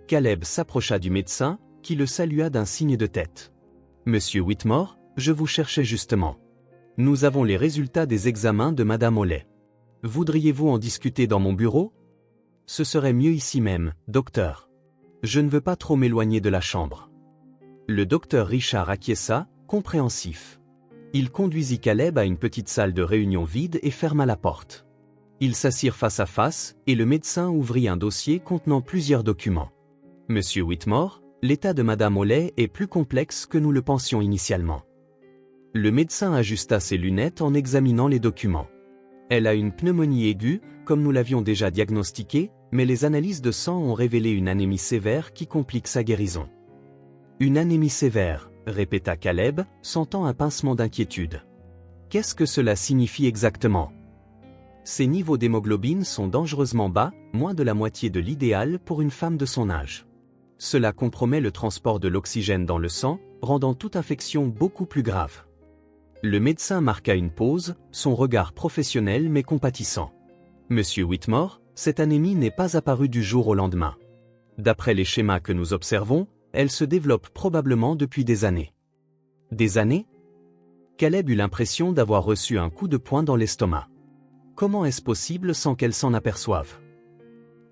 Caleb s'approcha du médecin, qui le salua d'un signe de tête. « Monsieur Whitmore, je vous cherchais justement. Nous avons les résultats des examens de Madame Oley. Voudriez-vous en discuter dans mon bureau? Ce serait mieux ici même, docteur. Je ne veux pas trop m'éloigner de la chambre. » Le docteur Richard acquiesça, compréhensif. Il conduisit Caleb à une petite salle de réunion vide et ferma la porte. Ils s'assirent face à face, et le médecin ouvrit un dossier contenant plusieurs documents. « Monsieur Whitmore, l'état de Madame Oley est plus complexe que nous le pensions initialement. » Le médecin ajusta ses lunettes en examinant les documents. « Elle a une pneumonie aiguë, comme nous l'avions déjà diagnostiqué, mais les analyses de sang ont révélé une anémie sévère qui complique sa guérison. » « Une anémie sévère, » répéta Caleb, sentant un pincement d'inquiétude. « Qu'est-ce que cela signifie exactement? » Ses niveaux d'hémoglobine sont dangereusement bas, moins de la moitié de l'idéal pour une femme de son âge. Cela compromet le transport de l'oxygène dans le sang, rendant toute infection beaucoup plus grave. Le médecin marqua une pause, son regard professionnel mais compatissant. Monsieur Whitmore, cette anémie n'est pas apparue du jour au lendemain. D'après les schémas que nous observons, elle se développe probablement depuis des années. Des années? Caleb eut l'impression d'avoir reçu un coup de poing dans l'estomac. Comment est-ce possible sans qu'elle s'en aperçoive?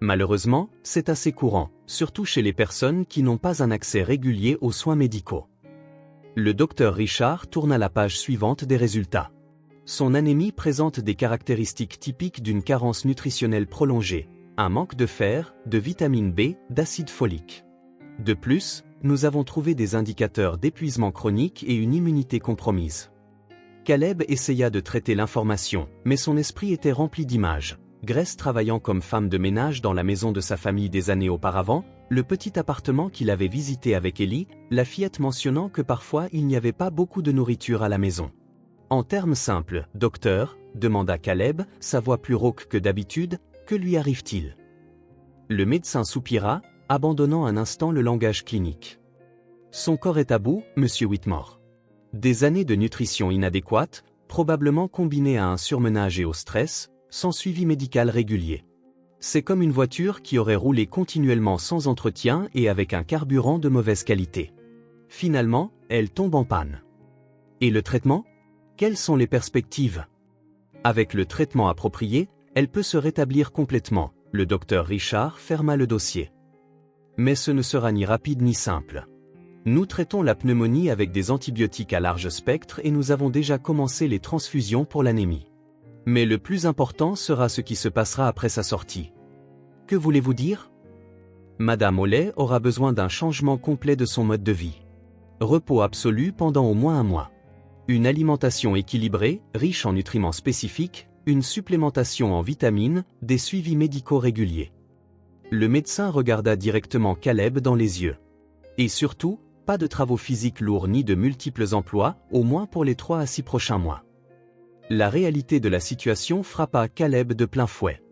Malheureusement, c'est assez courant, surtout chez les personnes qui n'ont pas un accès régulier aux soins médicaux. Le docteur Richard tourna la page suivante des résultats. Son anémie présente des caractéristiques typiques d'une carence nutritionnelle prolongée, un manque de fer, de vitamine B, d'acide folique. De plus, nous avons trouvé des indicateurs d'épuisement chronique et une immunité compromise. Caleb essaya de traiter l'information, mais son esprit était rempli d'images. Grace travaillant comme femme de ménage dans la maison de sa famille des années auparavant, le petit appartement qu'il avait visité avec Ellie, la fillette mentionnant que parfois il n'y avait pas beaucoup de nourriture à la maison. En termes simples, docteur, demanda Caleb, sa voix plus rauque que d'habitude, que lui arrive-t-il? Le médecin soupira, abandonnant un instant le langage clinique. Son corps est à bout, monsieur Whitmore. Des années de nutrition inadéquate, probablement combinées à un surmenage et au stress, sans suivi médical régulier. C'est comme une voiture qui aurait roulé continuellement sans entretien et avec un carburant de mauvaise qualité. Finalement, elle tombe en panne. Et le traitement? Quelles sont les perspectives? Avec le traitement approprié, elle peut se rétablir complètement. Le docteur Richard ferma le dossier. Mais ce ne sera ni rapide ni simple. Nous traitons la pneumonie avec des antibiotiques à large spectre et nous avons déjà commencé les transfusions pour l'anémie. Mais le plus important sera ce qui se passera après sa sortie. Que voulez-vous dire? Madame Oley aura besoin d'un changement complet de son mode de vie. Repos absolu pendant au moins un mois. Une alimentation équilibrée, riche en nutriments spécifiques, une supplémentation en vitamines, des suivis médicaux réguliers. Le médecin regarda directement Caleb dans les yeux. Et surtout, pas de travaux physiques lourds ni de multiples emplois, au moins pour les 3 à 6 prochains mois. La réalité de la situation frappa Caleb de plein fouet.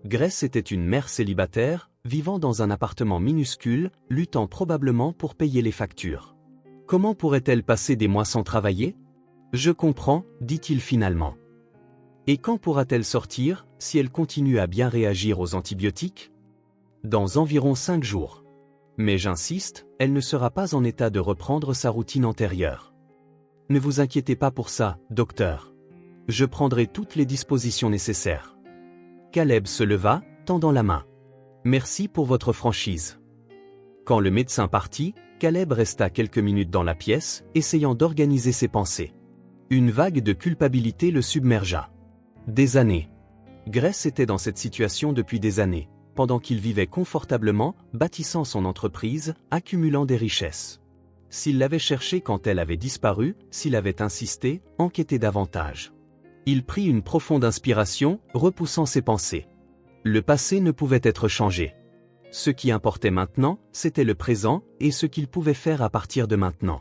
Grace était une mère célibataire, vivant dans un appartement minuscule, luttant probablement pour payer les factures. Comment pourrait-elle passer des mois sans travailler? Je comprends, dit-il finalement. Et quand pourra-t-elle sortir, si elle continue à bien réagir aux antibiotiques? Dans environ 5 jours. Mais j'insiste, elle ne sera pas en état de reprendre sa routine antérieure. Ne vous inquiétez pas pour ça, docteur. Je prendrai toutes les dispositions nécessaires. Caleb se leva, tendant la main. Merci pour votre franchise. Quand le médecin partit, Caleb resta quelques minutes dans la pièce, essayant d'organiser ses pensées. Une vague de culpabilité le submergea. Des années. Grace était dans cette situation depuis des années, pendant qu'il vivait confortablement, bâtissant son entreprise, accumulant des richesses. S'il l'avait cherchée quand elle avait disparu, s'il avait insisté, enquêté davantage. Il prit une profonde inspiration, repoussant ses pensées. Le passé ne pouvait être changé. Ce qui importait maintenant, c'était le présent, et ce qu'il pouvait faire à partir de maintenant.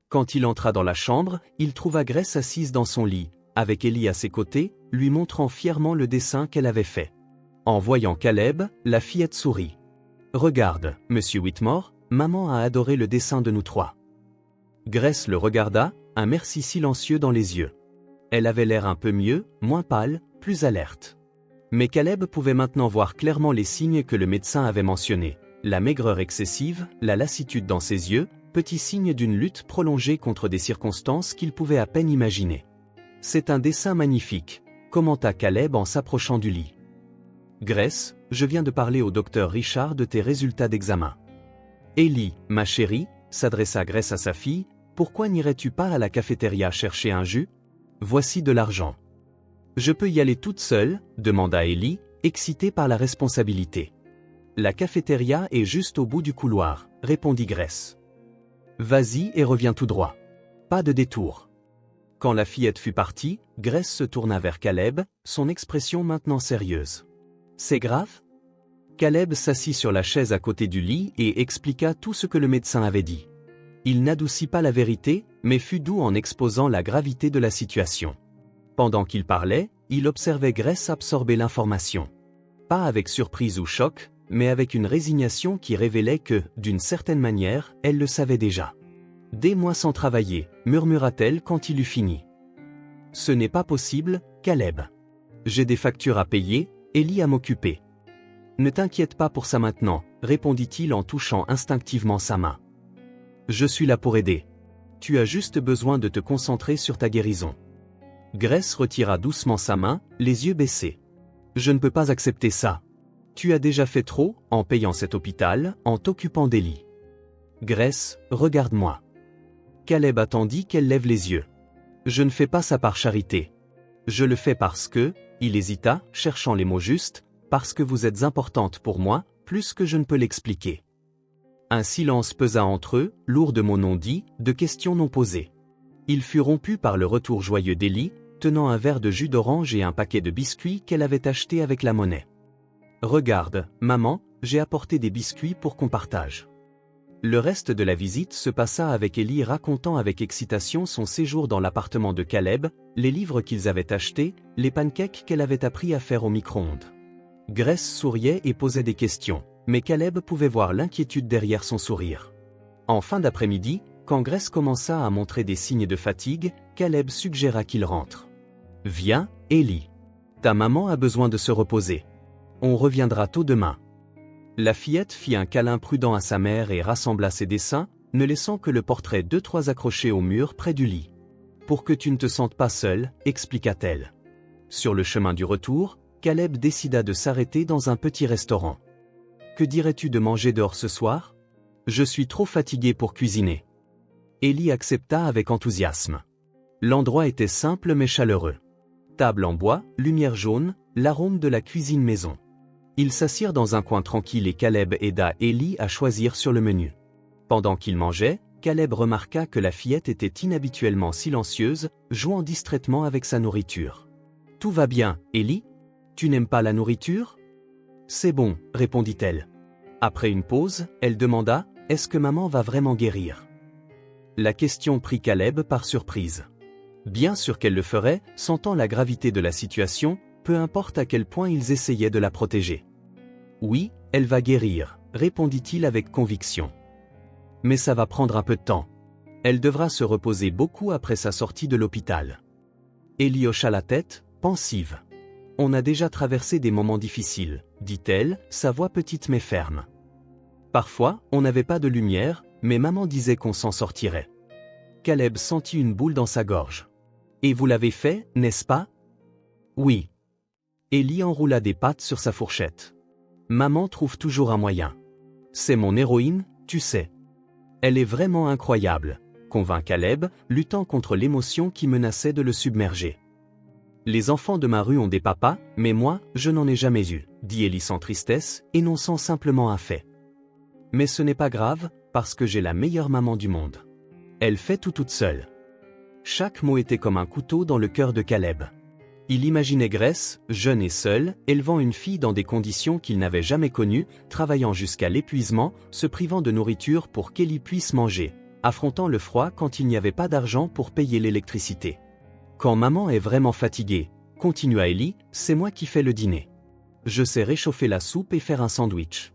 Quand il entra dans la chambre, il trouva Grace assise dans son lit, avec Ellie à ses côtés, lui montrant fièrement le dessin qu'elle avait fait. En voyant Caleb, la fillette sourit. « Regarde, monsieur Whitmore, maman a adoré le dessin de nous 3. » Grace le regarda, un merci silencieux dans les yeux. Elle avait l'air un peu mieux, moins pâle, plus alerte. Mais Caleb pouvait maintenant voir clairement les signes que le médecin avait mentionnés. La maigreur excessive, la lassitude dans ses yeux, petit signe d'une lutte prolongée contre des circonstances qu'il pouvait à peine imaginer. « C'est un dessin magnifique », commenta Caleb en s'approchant du lit. « Grace, je viens de parler au docteur Richard de tes résultats d'examen. » « Ellie, ma chérie, » s'adressa Grace à sa fille, « pourquoi n'irais-tu pas à la cafétéria chercher un jus? Voici de l'argent. » « Je peux y aller toute seule, » demanda Ellie, excitée par la responsabilité. « La cafétéria est juste au bout du couloir, » répondit Grace. « Vas-y et reviens tout droit. Pas de détour. » Quand la fillette fut partie, Grace se tourna vers Caleb, son expression maintenant sérieuse. « C'est grave ?» Caleb s'assit sur la chaise à côté du lit et expliqua tout ce que le médecin avait dit. Il n'adoucit pas la vérité, mais fut doux en exposant la gravité de la situation. Pendant qu'il parlait, il observait Grace absorber l'information. Pas avec surprise ou choc, mais avec une résignation qui révélait que, d'une certaine manière, elle le savait déjà. « Des mois sans travailler, murmura-t-elle quand il eut fini. Ce n'est pas possible, Caleb. J'ai des factures à payer, Ellie à m'occuper. Ne t'inquiète pas pour ça maintenant, répondit-il en touchant instinctivement sa main. Je suis là pour aider. Tu as juste besoin de te concentrer sur ta guérison. Grace retira doucement sa main, les yeux baissés. Je ne peux pas accepter ça. Tu as déjà fait trop, en payant cet hôpital, en t'occupant d'Ellie. Grace, regarde-moi. Caleb attendit qu'elle lève les yeux. Je ne fais pas ça par charité. Je le fais parce que, il hésita, cherchant les mots justes, parce que vous êtes importante pour moi, plus que je ne peux l'expliquer. Un silence pesa entre eux, lourd de mots non dits, de questions non posées. Il fut rompu par le retour joyeux d'Ellie, tenant un verre de jus d'orange et un paquet de biscuits qu'elle avait acheté avec la monnaie. Regarde, maman, j'ai apporté des biscuits pour qu'on partage. Le reste de la visite se passa avec Ellie racontant avec excitation son séjour dans l'appartement de Caleb, les livres qu'ils avaient achetés, les pancakes qu'elle avait appris à faire au micro-ondes. Grace souriait et posait des questions, mais Caleb pouvait voir l'inquiétude derrière son sourire. En fin d'après-midi, quand Grace commença à montrer des signes de fatigue, Caleb suggéra qu'il rentre. « Viens, Ellie. Ta maman a besoin de se reposer. On reviendra tôt demain. » La fillette fit un câlin prudent à sa mère et rassembla ses dessins, ne laissant que le portrait d'eux trois accroché au mur près du lit. « Pour que tu ne te sentes pas seule, expliqua-t-elle. Sur le chemin du retour, Caleb décida de s'arrêter dans un petit restaurant. « Que dirais-tu de manger dehors ce soir? Je suis trop fatigué pour cuisiner. » Ellie accepta avec enthousiasme. L'endroit était simple mais chaleureux. Table en bois, lumière jaune, l'arôme de la cuisine maison. Ils s'assirent dans un coin tranquille et Caleb aida Ellie à choisir sur le menu. Pendant qu'ils mangeaient, Caleb remarqua que la fillette était inhabituellement silencieuse, jouant distraitement avec sa nourriture. « Tout va bien, Ellie? Tu n'aimes pas la nourriture? » « C'est bon, répondit-elle. Après une pause, elle demanda, « Est-ce que maman va vraiment guérir ?» La question prit Caleb par surprise. Bien sûr qu'elle le ferait, sentant la gravité de la situation, peu importe à quel point ils essayaient de la protéger. « Oui, elle va guérir, répondit-il avec conviction. Mais ça va prendre un peu de temps. Elle devra se reposer beaucoup après sa sortie de l'hôpital. » Ellie hocha la tête, pensive. « On a déjà traversé des moments difficiles, dit-elle, sa voix petite mais ferme. Parfois, on n'avait pas de lumière, mais maman disait qu'on s'en sortirait. » Caleb sentit une boule dans sa gorge. « Et vous l'avez fait, n'est-ce pas? » « Oui. » Ellie enroula des pâtes sur sa fourchette. « Maman trouve toujours un moyen. C'est mon héroïne, tu sais. Elle est vraiment incroyable, » convint Caleb, luttant contre l'émotion qui menaçait de le submerger. « Les enfants de ma rue ont des papas, mais moi, je n'en ai jamais eu, » dit Ellie sans tristesse, énonçant simplement un fait. « Mais ce n'est pas grave, parce que j'ai la meilleure maman du monde. Elle fait tout toute seule. » Chaque mot était comme un couteau dans le cœur de Caleb. Il imaginait Grace, jeune et seule, élevant une fille dans des conditions qu'il n'avait jamais connues, travaillant jusqu'à l'épuisement, se privant de nourriture pour qu'Ellie puisse manger, affrontant le froid quand il n'y avait pas d'argent pour payer l'électricité. « Quand maman est vraiment fatiguée, » continua Ellie, « c'est moi qui fais le dîner. Je sais réchauffer la soupe et faire un sandwich. »«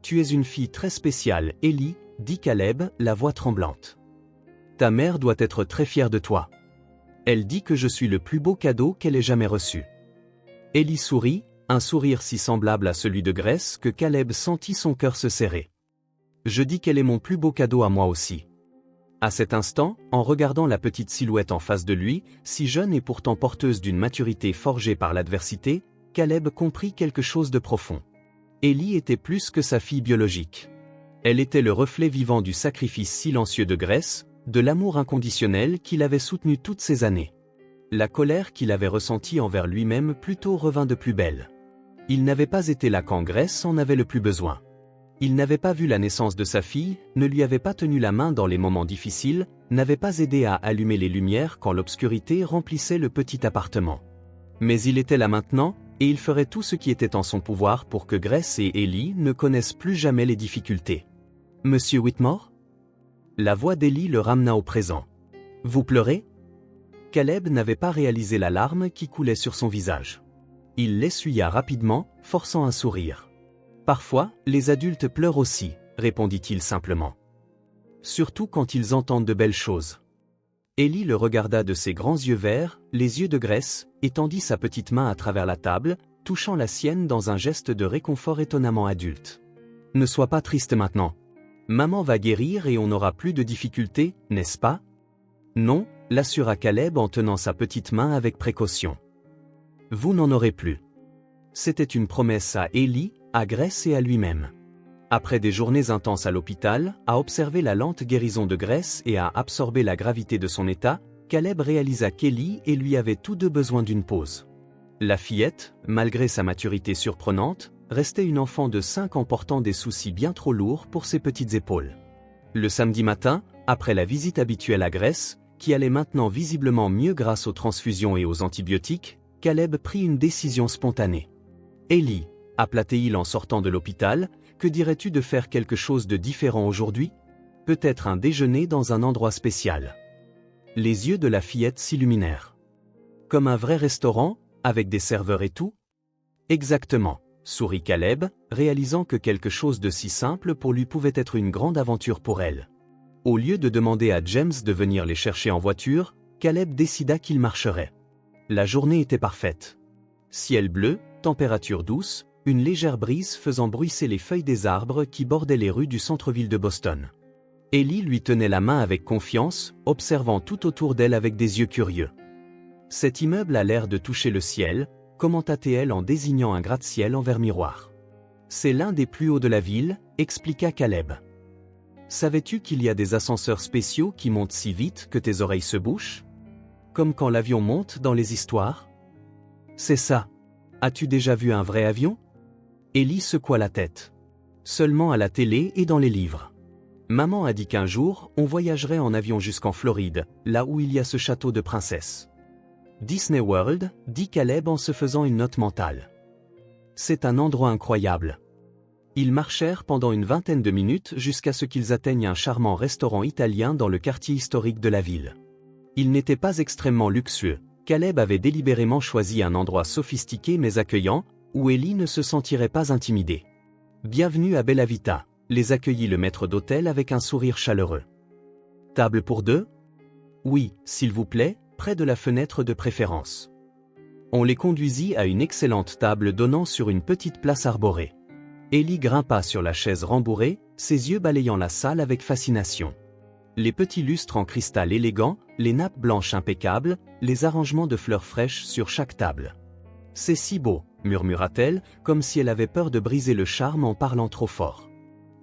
Tu es une fille très spéciale, Ellie, » dit Caleb, la voix tremblante. « Ta mère doit être très fière de toi. Elle dit que je suis le plus beau cadeau qu'elle ait jamais reçu. » Ellie sourit, un sourire si semblable à celui de Grace que Caleb sentit son cœur se serrer. « Je dis qu'elle est mon plus beau cadeau à moi aussi. » À cet instant, en regardant la petite silhouette en face de lui, si jeune et pourtant porteuse d'une maturité forgée par l'adversité, Caleb comprit quelque chose de profond. Ellie était plus que sa fille biologique. Elle était le reflet vivant du sacrifice silencieux de Grace, de l'amour inconditionnel qu'il avait soutenu toutes ces années. La colère qu'il avait ressentie envers lui-même plutôt revint de plus belle. Il n'avait pas été là quand Grace en avait le plus besoin. Il n'avait pas vu la naissance de sa fille, ne lui avait pas tenu la main dans les moments difficiles, n'avait pas aidé à allumer les lumières quand l'obscurité remplissait le petit appartement. Mais il était là maintenant, et il ferait tout ce qui était en son pouvoir pour que Grace et Ellie ne connaissent plus jamais les difficultés. « Monsieur Whitmore ?» La voix d'Ellie le ramena au présent. « Vous pleurez ?» Caleb n'avait pas réalisé la larme qui coulait sur son visage. Il l'essuya rapidement, forçant un sourire. « Parfois, les adultes pleurent aussi, répondit-il simplement. Surtout quand ils entendent de belles choses. Ellie le regarda de ses grands yeux verts, les yeux de graisse, et tendit sa petite main à travers la table, touchant la sienne dans un geste de réconfort étonnamment adulte. Ne sois pas triste maintenant. Maman va guérir et on n'aura plus de difficultés, n'est-ce pas? Non, l'assura Caleb en tenant sa petite main avec précaution. Vous n'en aurez plus. C'était une promesse à Ellie, à Grace et à lui-même. Après des journées intenses à l'hôpital, à observer la lente guérison de Grace et à absorber la gravité de son état, Caleb réalisa qu'Ellie et lui avaient tous deux besoin d'une pause. La fillette, malgré sa maturité surprenante, restait une enfant de 5 ans portant des soucis bien trop lourds pour ses petites épaules. Le samedi matin, après la visite habituelle à Grace, qui allait maintenant visiblement mieux grâce aux transfusions et aux antibiotiques, Caleb prit une décision spontanée. « Ellie, appelait-il en sortant de l'hôpital, que dirais-tu de faire quelque chose de différent aujourd'hui? Peut-être un déjeuner dans un endroit spécial. » Les yeux de la fillette s'illuminèrent. « Comme un vrai restaurant, avec des serveurs et tout? » « Exactement, » sourit Caleb, réalisant que quelque chose de si simple pour lui pouvait être une grande aventure pour elle. Au lieu de demander à James de venir les chercher en voiture, Caleb décida qu'il marcherait. La journée était parfaite. Ciel bleu, température douce, une légère brise faisant bruisser les feuilles des arbres qui bordaient les rues du centre-ville de Boston. Ellie lui tenait la main avec confiance, observant tout autour d'elle avec des yeux curieux. « Cet immeuble a l'air de toucher le ciel », commenta-t-elle en désignant un gratte-ciel en verre miroir. « C'est l'un des plus hauts de la ville », expliqua Caleb. « Savais-tu qu'il y a des ascenseurs spéciaux qui montent si vite que tes oreilles se bouchent? Comme quand l'avion monte dans les histoires? » « C'est ça. As-tu déjà vu un vrai avion? » Ellie secoua la tête. « Seulement à la télé et dans les livres. Maman a dit qu'un jour, on voyagerait en avion jusqu'en Floride, là où il y a ce château de princesse. » Disney World, dit Caleb en se faisant une note mentale. C'est un endroit incroyable. Ils marchèrent pendant une vingtaine de minutes jusqu'à ce qu'ils atteignent un charmant restaurant italien dans le quartier historique de la ville. Il n'était pas extrêmement luxueux. Caleb avait délibérément choisi un endroit sophistiqué mais accueillant, où Ellie ne se sentirait pas intimidée. Bienvenue à Bella Vita, les accueillit le maître d'hôtel avec un sourire chaleureux. Table pour deux? Oui, s'il vous plaît, près de la fenêtre de préférence. On les conduisit à une excellente table donnant sur une petite place arborée. Ellie grimpa sur la chaise rembourrée, ses yeux balayant la salle avec fascination. Les petits lustres en cristal élégant, les nappes blanches impeccables, les arrangements de fleurs fraîches sur chaque table. « C'est si beau », murmura-t-elle, comme si elle avait peur de briser le charme en parlant trop fort.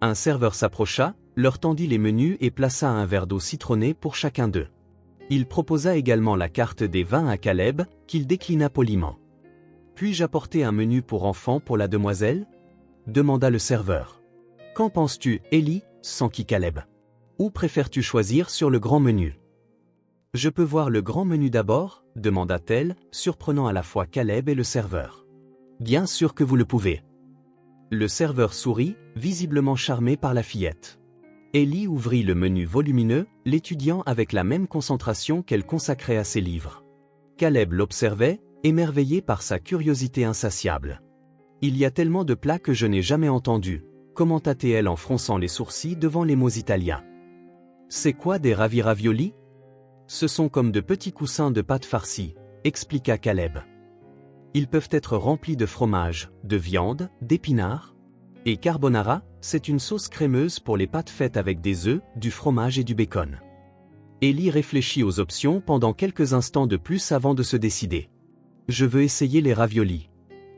Un serveur s'approcha, leur tendit les menus et plaça un verre d'eau citronnée pour chacun d'eux. Il proposa également la carte des vins à Caleb, qu'il déclina poliment. « Puis-je apporter un menu pour enfants pour la demoiselle ?» demanda le serveur. « Qu'en penses-tu, Ellie ?» s'enquit Caleb. « Ou préfères-tu choisir sur le grand menu ?»« Je peux voir le grand menu d'abord ?» demanda-t-elle, surprenant à la fois Caleb et le serveur. « Bien sûr que vous le pouvez. » Le serveur sourit, visiblement charmé par la fillette. Ellie ouvrit le menu volumineux, l'étudiant avec la même concentration qu'elle consacrait à ses livres. Caleb l'observait, émerveillé par sa curiosité insatiable. « Il y a tellement de plats que je n'ai jamais entendus, » commenta-t-elle en fronçant les sourcils devant les mots italiens. « C'est quoi des ravioli? » Ce sont comme de petits coussins de pâte farcie, expliqua Caleb. Ils peuvent être remplis de fromage, de viande, d'épinards. Et carbonara, c'est une sauce crémeuse pour les pâtes faites avec des œufs, du fromage et du bacon. Ellie réfléchit aux options pendant quelques instants de plus avant de se décider. « Je veux essayer les raviolis.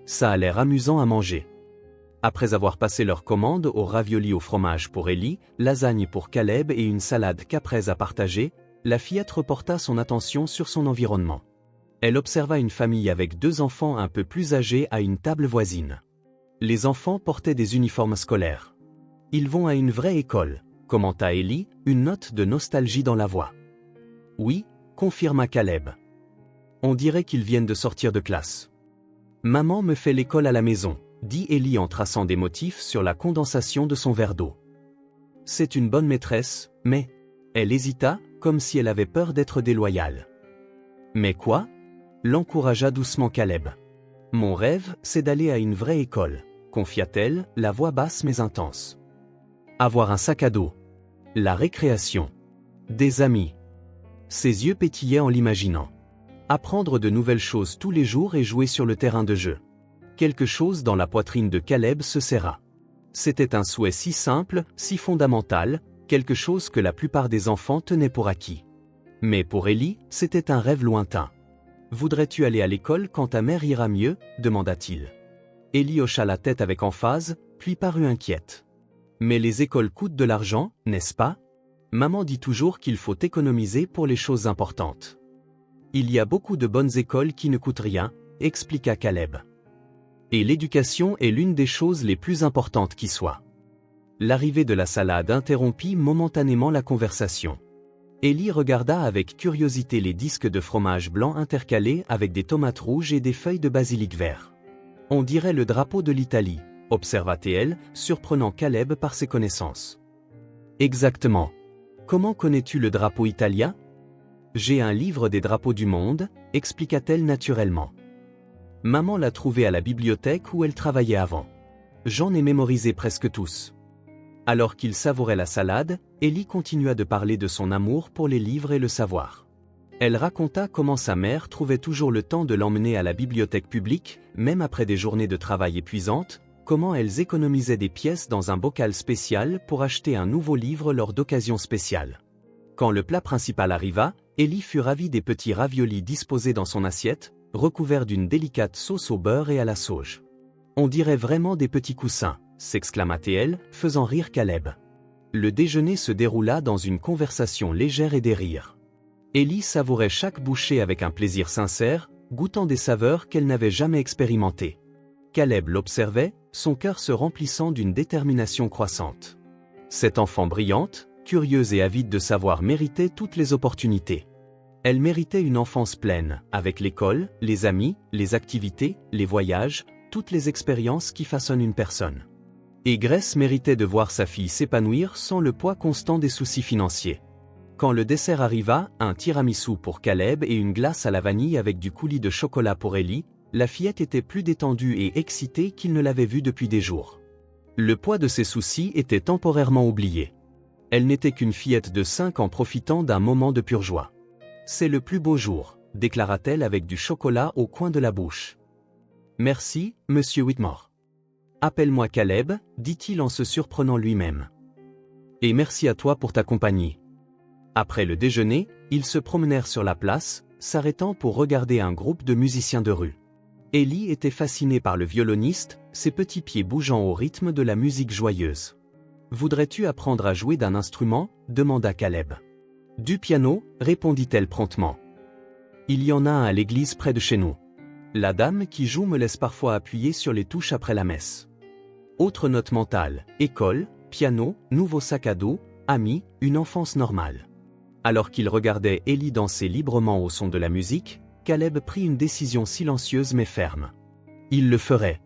Ça a l'air amusant à manger. » Après avoir passé leur commande aux raviolis au fromage pour Ellie, lasagne pour Caleb et une salade caprese à partager, la fillette reporta son attention sur son environnement. Elle observa une famille avec 2 enfants un peu plus âgés à une table voisine. Les enfants portaient des uniformes scolaires. « Ils vont à une vraie école », commenta Ellie, une note de nostalgie dans la voix. « Oui », confirma Caleb. « On dirait qu'ils viennent de sortir de classe. »« Maman me fait l'école à la maison », dit Ellie en traçant des motifs sur la condensation de son verre d'eau. « C'est une bonne maîtresse, mais... » Elle hésita, comme si elle avait peur d'être déloyale. « Mais quoi ?» l'encouragea doucement Caleb. « Mon rêve, c'est d'aller à une vraie école. confia-t-elle, la voix basse mais intense. Avoir un sac à dos. La récréation. Des amis. Ses yeux pétillaient en l'imaginant. Apprendre de nouvelles choses tous les jours et jouer sur le terrain de jeu. Quelque chose dans la poitrine de Caleb se serra. C'était un souhait si simple, si fondamental, quelque chose que la plupart des enfants tenaient pour acquis. Mais pour Ellie, c'était un rêve lointain. « Voudrais-tu aller à l'école quand ta mère ira mieux » demanda-t-il. Ellie hocha la tête avec emphase, puis parut inquiète. « Mais les écoles coûtent de l'argent, n'est-ce pas ? Maman dit toujours qu'il faut économiser pour les choses importantes. » « Il y a beaucoup de bonnes écoles qui ne coûtent rien, » expliqua Caleb. « Et l'éducation est l'une des choses les plus importantes qui soient. » L'arrivée de la salade interrompit momentanément la conversation. Ellie regarda avec curiosité les disques de fromage blanc intercalés avec des tomates rouges et des feuilles de basilic vert. « On dirait le drapeau de l'Italie, » observa-t-elle, surprenant Caleb par ses connaissances. « Exactement. Comment connais-tu le drapeau italien ? J'ai un livre des drapeaux du monde, » expliqua-t-elle naturellement. Maman l'a trouvé à la bibliothèque où elle travaillait avant. J'en ai mémorisé presque tous. Alors qu'il savourait la salade, Ellie continua de parler de son amour pour les livres et le savoir. Elle raconta comment sa mère trouvait toujours le temps de l'emmener à la bibliothèque publique, même après des journées de travail épuisantes, comment elles économisaient des pièces dans un bocal spécial pour acheter un nouveau livre lors d'occasions spéciales. Quand le plat principal arriva, Ellie fut ravie des petits raviolis disposés dans son assiette, recouverts d'une délicate sauce au beurre et à la sauge. « On dirait vraiment des petits coussins », s'exclama-t-elle, faisant rire Caleb. Le déjeuner se déroula dans une conversation légère et des rires. Ellie savourait chaque bouchée avec un plaisir sincère, goûtant des saveurs qu'elle n'avait jamais expérimentées. Caleb l'observait, son cœur se remplissant d'une détermination croissante. Cette enfant brillante, curieuse et avide de savoir méritait toutes les opportunités. Elle méritait une enfance pleine, avec l'école, les amis, les activités, les voyages, toutes les expériences qui façonnent une personne. Et Grace méritait de voir sa fille s'épanouir sans le poids constant des soucis financiers. Quand le dessert arriva, un tiramisu pour Caleb et une glace à la vanille avec du coulis de chocolat pour Ellie, la fillette était plus détendue et excitée qu'il ne l'avait vue depuis des jours. Le poids de ses soucis était temporairement oublié. Elle n'était qu'une fillette de 5 ans profitant d'un moment de pure joie. « C'est le plus beau jour », déclara-t-elle avec du chocolat au coin de la bouche. « Merci, monsieur Whitmore. »« Appelle-moi Caleb, » dit-il en se surprenant lui-même. « Et merci à toi pour ta compagnie. » Après le déjeuner, ils se promenèrent sur la place, s'arrêtant pour regarder un groupe de musiciens de rue. Ellie était fascinée par le violoniste, ses petits pieds bougeant au rythme de la musique joyeuse. « Voudrais-tu apprendre à jouer d'un instrument » demanda Caleb. « Du piano » répondit-elle promptement. « Il y en a un à l'église près de chez nous. La dame qui joue me laisse parfois appuyer sur les touches après la messe. » Autre note mentale, école, piano, nouveau sac à dos, amis, une enfance normale. Alors qu'il regardait Ellie danser librement au son de la musique, Caleb prit une décision silencieuse mais ferme. Il le ferait.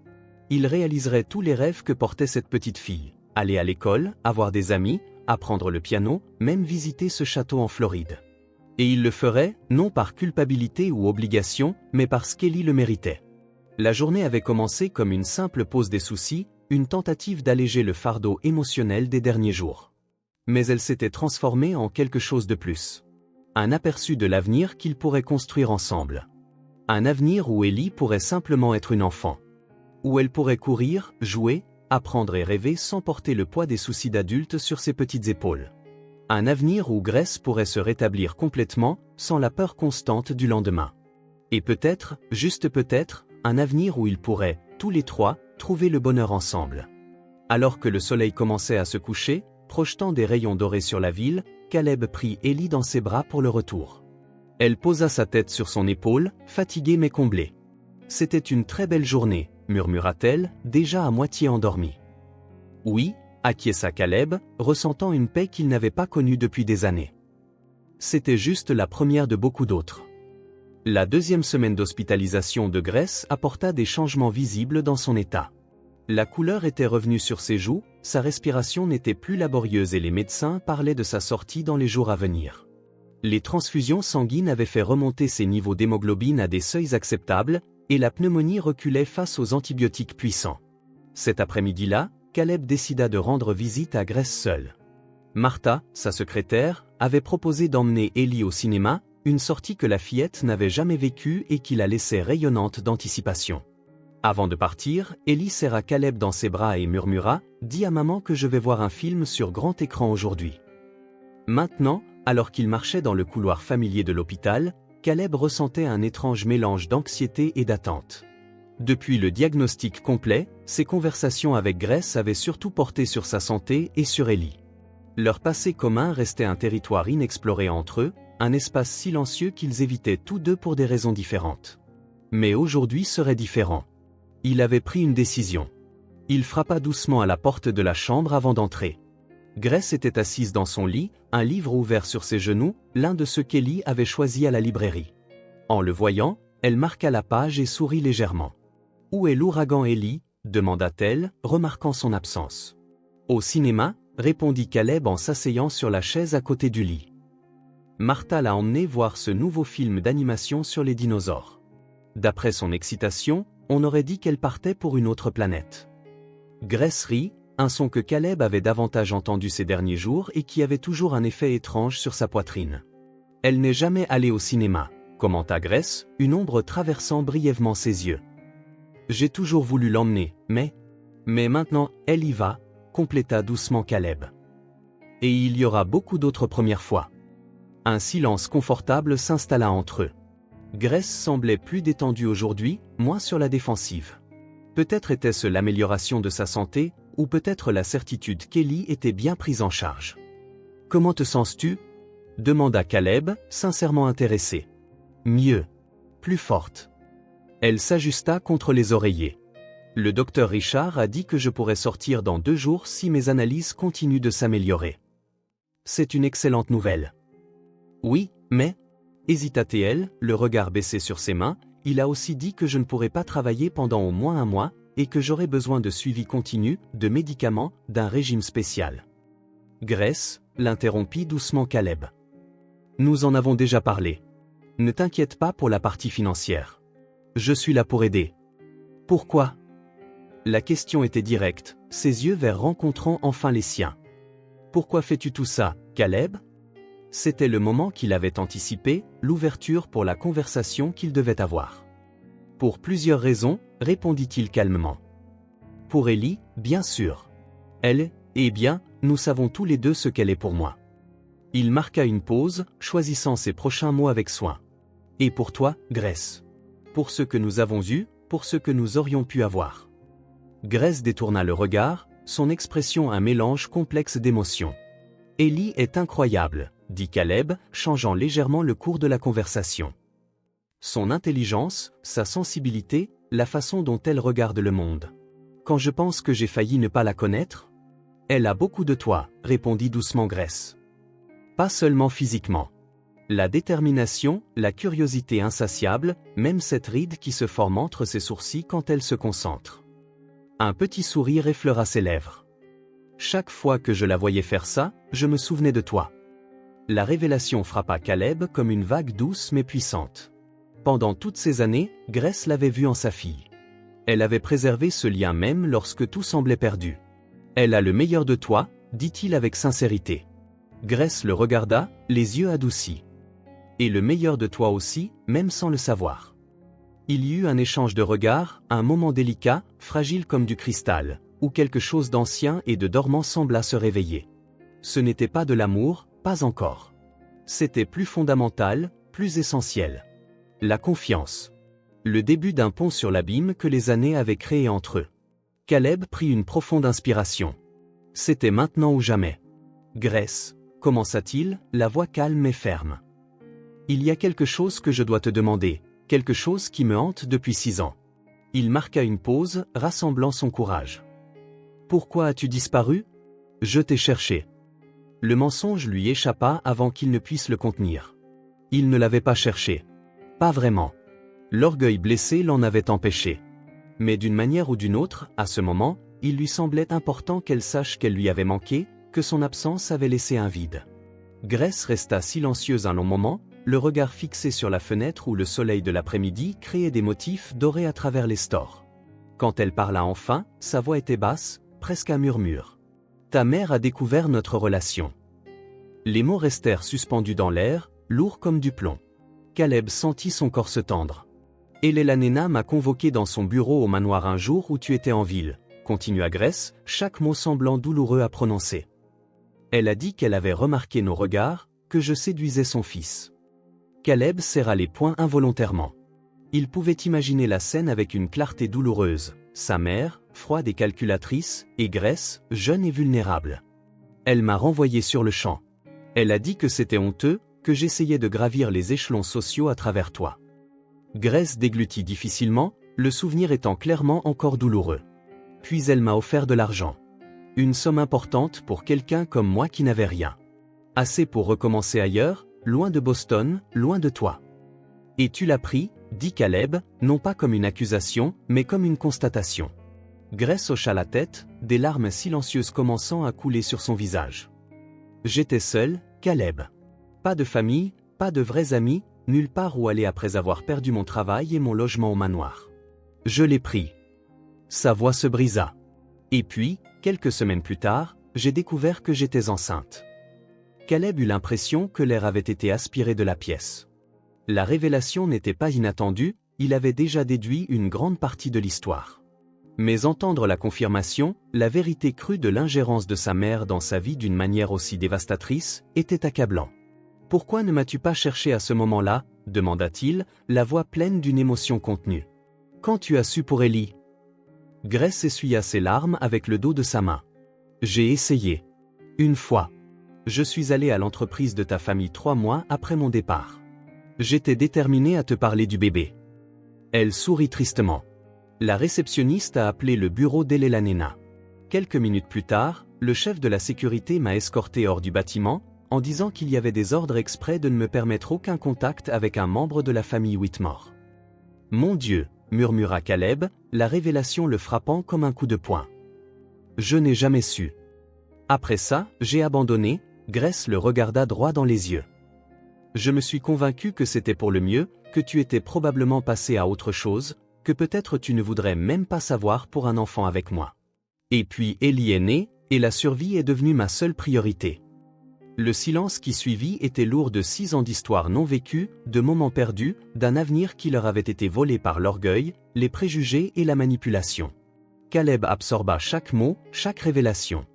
Il réaliserait tous les rêves que portait cette petite fille. Aller à l'école, avoir des amis, apprendre le piano, même visiter ce château en Floride. Et il le ferait, non par culpabilité ou obligation, mais parce qu'Ellie le méritait. La journée avait commencé comme une simple pause des soucis, une tentative d'alléger le fardeau émotionnel des derniers jours. Mais elle s'était transformée en quelque chose de plus. Un aperçu de l'avenir qu'ils pourraient construire ensemble. Un avenir où Ellie pourrait simplement être une enfant. Où elle pourrait courir, jouer, apprendre et rêver sans porter le poids des soucis d'adulte sur ses petites épaules. Un avenir où Grace pourrait se rétablir complètement, sans la peur constante du lendemain. Et peut-être, juste peut-être, un avenir où ils pourraient, tous les trois, trouver le bonheur ensemble. Alors que le soleil commençait à se coucher, projetant des rayons dorés sur la ville, Caleb prit Ellie dans ses bras pour le retour. Elle posa sa tête sur son épaule, fatiguée mais comblée. « C'était une très belle journée », murmura-t-elle, déjà à moitié endormie. « Oui », acquiesça Caleb, ressentant une paix qu'il n'avait pas connue depuis des années. C'était juste la première de beaucoup d'autres. La deuxième semaine d'hospitalisation de Grace apporta des changements visibles dans son état. La couleur était revenue sur ses joues, sa respiration n'était plus laborieuse et les médecins parlaient de sa sortie dans les jours à venir. Les transfusions sanguines avaient fait remonter ses niveaux d'hémoglobine à des seuils acceptables, et la pneumonie reculait face aux antibiotiques puissants. Cet après-midi-là, Caleb décida de rendre visite à Grace seule. Martha, sa secrétaire, avait proposé d'emmener Ellie au cinéma, une sortie que la fillette n'avait jamais vécue et qui la laissait rayonnante d'anticipation. Avant de partir, Ellie serra Caleb dans ses bras et murmura « Dis à maman que je vais voir un film sur grand écran aujourd'hui ». Maintenant, alors qu'il marchait dans le couloir familier de l'hôpital, Caleb ressentait un étrange mélange d'anxiété et d'attente. Depuis le diagnostic complet, ses conversations avec Grace avaient surtout porté sur sa santé et sur Ellie. Leur passé commun restait un territoire inexploré entre eux, un espace silencieux qu'ils évitaient tous deux pour des raisons différentes. Mais aujourd'hui serait différent. Il avait pris une décision. Il frappa doucement à la porte de la chambre avant d'entrer. Grace était assise dans son lit, un livre ouvert sur ses genoux, l'un de ceux qu'Ellie avait choisi à la librairie. En le voyant, elle marqua la page et sourit légèrement. « Où est l'ouragan Ellie » demanda-t-elle, remarquant son absence. « Au cinéma » répondit Caleb en s'asseyant sur la chaise à côté du lit. Martha l'a emmené voir ce nouveau film d'animation sur les dinosaures. D'après son excitation, on aurait dit qu'elle partait pour une autre planète. Grace rit, un son que Caleb avait davantage entendu ces derniers jours et qui avait toujours un effet étrange sur sa poitrine. Elle n'est jamais allée au cinéma, commenta Grace, une ombre traversant brièvement ses yeux. J'ai toujours voulu l'emmener, mais maintenant, elle y va, compléta doucement Caleb. Et il y aura beaucoup d'autres premières fois. Un silence confortable s'installa entre eux. Grace semblait plus détendue aujourd'hui, moins sur la défensive. Peut-être était-ce l'amélioration de sa santé, ou peut-être la certitude qu'Ellie était bien prise en charge. « Comment te sens-tu » demanda Caleb, sincèrement intéressé. « Mieux. Plus forte. » Elle s'ajusta contre les oreillers. Le docteur Richard a dit que je pourrais sortir dans 2 jours si mes analyses continuent de s'améliorer. C'est une excellente nouvelle. Oui, mais, hésita-t-elle, le regard baissé sur ses mains, il a aussi dit que je ne pourrais pas travailler pendant au moins 1 mois, et que j'aurais besoin de suivi continu, de médicaments, d'un régime spécial. Grace, l'interrompit doucement Caleb. Nous en avons déjà parlé. Ne t'inquiète pas pour la partie financière. Je suis là pour aider. Pourquoi ? La question était directe, ses yeux verts rencontrant enfin les siens. Pourquoi fais-tu tout ça, Caleb ? C'était le moment qu'il avait anticipé, l'ouverture pour la conversation qu'il devait avoir. Pour plusieurs raisons, répondit-il calmement. Pour Ellie, bien sûr. Elle, eh bien, nous savons tous les deux ce qu'elle est pour moi. Il marqua une pause, choisissant ses prochains mots avec soin. Et pour toi, Grace. Pour ce que nous avons eu, pour ce que nous aurions pu avoir. Grace détourna le regard, son expression un mélange complexe d'émotions. Ellie est incroyable, dit Caleb, changeant légèrement le cours de la conversation. Son intelligence, sa sensibilité, la façon dont elle regarde le monde. Quand je pense que j'ai failli ne pas la connaître ? Elle a beaucoup de toi, répondit doucement Grace. Pas seulement physiquement. La détermination, la curiosité insatiable, même cette ride qui se forme entre ses sourcils quand elle se concentre. Un petit sourire effleura ses lèvres. Chaque fois que je la voyais faire ça, je me souvenais de toi. La révélation frappa Caleb comme une vague douce mais puissante. Pendant toutes ces années, Grace l'avait vue en sa fille. Elle avait préservé ce lien même lorsque tout semblait perdu. Elle a le meilleur de toi, dit-il avec sincérité. Grace le regarda, les yeux adoucis. Et le meilleur de toi aussi, même sans le savoir. Il y eut un échange de regards, un moment délicat, fragile comme du cristal, où quelque chose d'ancien et de dormant sembla se réveiller. Ce n'était pas de l'amour, pas encore. C'était plus fondamental, plus essentiel. La confiance. Le début d'un pont sur l'abîme que les années avaient créé entre eux. Caleb prit une profonde inspiration. C'était maintenant ou jamais. Grace, commença-t-il, la voix calme et ferme. Il y a quelque chose que je dois te demander, quelque chose qui me hante depuis 6 ans. Il marqua une pause, rassemblant son courage. Pourquoi as-tu disparu ? Je t'ai cherché. Le mensonge lui échappa avant qu'il ne puisse le contenir. Il ne l'avait pas cherché. Pas vraiment. L'orgueil blessé l'en avait empêché. Mais d'une manière ou d'une autre, à ce moment, il lui semblait important qu'elle sache qu'elle lui avait manqué, que son absence avait laissé un vide. Grace resta silencieuse un long moment, le regard fixé sur la fenêtre où le soleil de l'après-midi créait des motifs dorés à travers les stores. Quand elle parla enfin, sa voix était basse, presque un murmure. Ta mère a découvert notre relation. Les mots restèrent suspendus dans l'air, lourds comme du plomb. Caleb sentit son corps se tendre. Elela Nena m'a convoqué dans son bureau au manoir un jour où tu étais en ville, continua Grace, chaque mot semblant douloureux à prononcer. Elle a dit qu'elle avait remarqué nos regards, que je séduisais son fils. Caleb serra les poings involontairement. Il pouvait imaginer la scène avec une clarté douloureuse, sa mère, froide et calculatrice, et Grace, jeune et vulnérable. Elle m'a renvoyé sur le champ. Elle a dit que c'était honteux, que j'essayais de gravir les échelons sociaux à travers toi. Grace déglutit difficilement, le souvenir étant clairement encore douloureux. Puis elle m'a offert de l'argent. Une somme importante pour quelqu'un comme moi qui n'avait rien. Assez pour recommencer ailleurs, loin de Boston, loin de toi. Et tu l'as pris, dit Caleb, non pas comme une accusation, mais comme une constatation. Grace hocha la tête, des larmes silencieuses commençant à couler sur son visage. J'étais seul, Caleb. Pas de famille, pas de vrais amis, nulle part où aller après avoir perdu mon travail et mon logement au manoir. Je l'ai pris. Sa voix se brisa. Et puis, quelques semaines plus tard, j'ai découvert que j'étais enceinte. Caleb eut l'impression que l'air avait été aspiré de la pièce. La révélation n'était pas inattendue, il avait déjà déduit une grande partie de l'histoire. Mais entendre la confirmation, la vérité crue de l'ingérence de sa mère dans sa vie d'une manière aussi dévastatrice, était accablant. « Pourquoi ne m'as-tu pas cherché à ce moment-là » demanda-t-il, la voix pleine d'une émotion contenue. « Quand tu as su pour Ellie ?» Grace essuya ses larmes avec le dos de sa main. « J'ai essayé. Une fois. Je suis allé à l'entreprise de ta famille 3 mois après mon départ. J'étais déterminé à te parler du bébé. » Elle sourit tristement. La réceptionniste a appelé le bureau d'Elela Nena. Quelques minutes plus tard, le chef de la sécurité m'a escorté hors du bâtiment, en disant qu'il y avait des ordres exprès de ne me permettre aucun contact avec un membre de la famille Whitmore. « Mon Dieu » murmura Caleb, la révélation le frappant comme un coup de poing. « Je n'ai jamais su. Après ça, j'ai abandonné » Grace le regarda droit dans les yeux. « Je me suis convaincu que c'était pour le mieux, que tu étais probablement passé à autre chose, que peut-être tu ne voudrais même pas savoir pour un enfant avec moi. Et puis Ellie est née, et la survie est devenue ma seule priorité. » Le silence qui suivit était lourd de 6 ans d'histoires non vécues, de moments perdus, d'un avenir qui leur avait été volé par l'orgueil, les préjugés et la manipulation. Caleb absorba chaque mot, chaque révélation.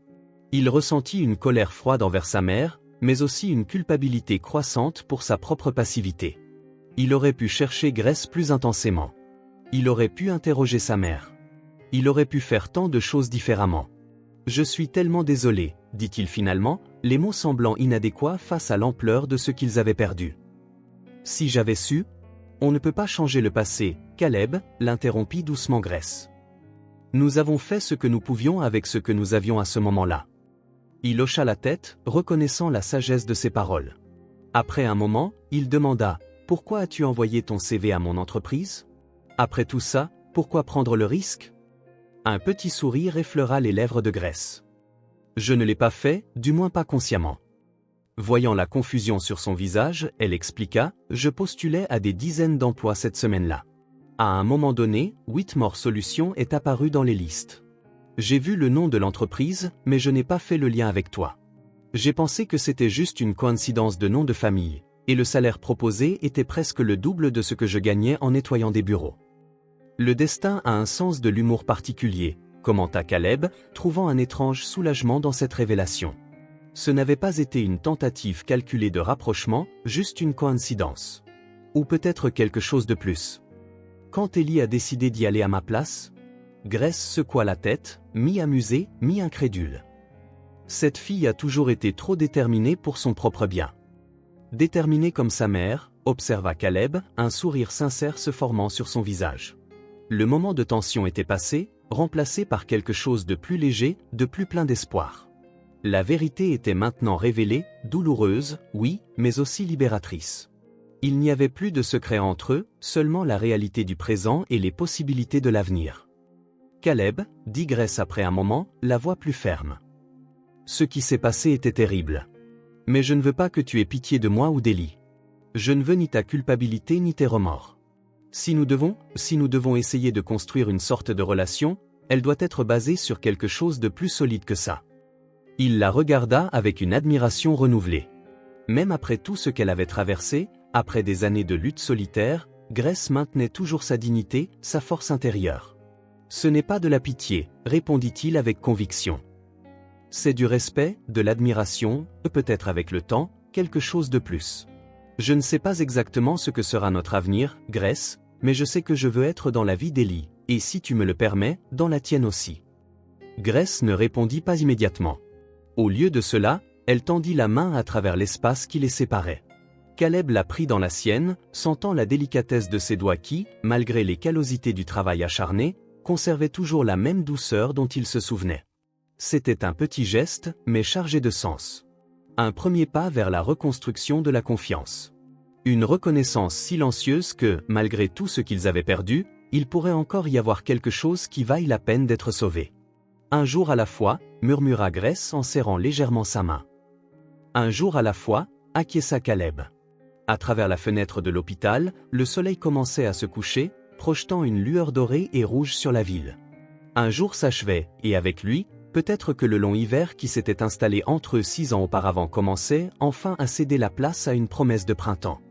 Il ressentit une colère froide envers sa mère, mais aussi une culpabilité croissante pour sa propre passivité. Il aurait pu chercher Grace plus intensément. Il aurait pu interroger sa mère. Il aurait pu faire tant de choses différemment. « Je suis tellement désolé », dit-il finalement, les mots semblant inadéquats face à l'ampleur de ce qu'ils avaient perdu. « Si j'avais su ?» On ne peut pas changer le passé, Caleb, l'interrompit doucement Grace. Nous avons fait ce que nous pouvions avec ce que nous avions à ce moment-là. Il hocha la tête, reconnaissant la sagesse de ses paroles. Après un moment, il demanda « Pourquoi as-tu envoyé ton CV à mon entreprise ? Après tout ça, pourquoi prendre le risque ?» Un petit sourire effleura les lèvres de Grace. « Je ne l'ai pas fait, du moins pas consciemment. » Voyant la confusion sur son visage, elle expliqua « Je postulais à des dizaines d'emplois cette semaine-là. À un moment donné, Whitmore Solutions est apparu dans les listes. J'ai vu le nom de l'entreprise, mais je n'ai pas fait le lien avec toi. J'ai pensé que c'était juste une coïncidence de nom de famille, et le salaire proposé était presque le double de ce que je gagnais en nettoyant des bureaux. » Le destin a un sens de l'humour particulier, commenta Caleb, trouvant un étrange soulagement dans cette révélation. Ce n'avait pas été une tentative calculée de rapprochement, juste une coïncidence. Ou peut-être quelque chose de plus. Quand Ellie a décidé d'y aller à ma place, Grace secoua la tête, mi-amusée, mi-incrédule. Cette fille a toujours été trop déterminée pour son propre bien. Déterminée comme sa mère, observa Caleb, un sourire sincère se formant sur son visage. Le moment de tension était passé, remplacé par quelque chose de plus léger, de plus plein d'espoir. La vérité était maintenant révélée, douloureuse, oui, mais aussi libératrice. Il n'y avait plus de secret entre eux, seulement la réalité du présent et les possibilités de l'avenir. « Caleb » dit Grace après un moment, la voix plus ferme. « Ce qui s'est passé était terrible. Mais je ne veux pas que tu aies pitié de moi ou d'Ellie. Je ne veux ni ta culpabilité ni tes remords. Si nous devons essayer de construire une sorte de relation, elle doit être basée sur quelque chose de plus solide que ça. Il la regarda avec une admiration renouvelée. Même après tout ce qu'elle avait traversé, après des années de lutte solitaire, Grace maintenait toujours sa dignité, sa force intérieure. Ce n'est pas de la pitié, répondit-il avec conviction. C'est du respect, de l'admiration, peut-être avec le temps, quelque chose de plus. Je ne sais pas exactement ce que sera notre avenir, Grace, mais je sais que je veux être dans la vie d'Ellie, et si tu me le permets, dans la tienne aussi. Grace ne répondit pas immédiatement. Au lieu de cela, elle tendit la main à travers l'espace qui les séparait. Caleb la prit dans la sienne, sentant la délicatesse de ses doigts qui, malgré les callosités du travail acharné, conservaient toujours la même douceur dont il se souvenait. C'était un petit geste, mais chargé de sens. Un premier pas vers la reconstruction de la confiance. Une reconnaissance silencieuse que, malgré tout ce qu'ils avaient perdu, il pourrait encore y avoir quelque chose qui vaille la peine d'être sauvé. Un jour à la fois, murmura Grace en serrant légèrement sa main. Un jour à la fois, acquiesça Caleb. À travers la fenêtre de l'hôpital, le soleil commençait à se coucher, projetant une lueur dorée et rouge sur la ville. Un jour s'achevait, et avec lui, peut-être que le long hiver qui s'était installé entre eux 6 ans auparavant commençait enfin à céder la place à une promesse de printemps.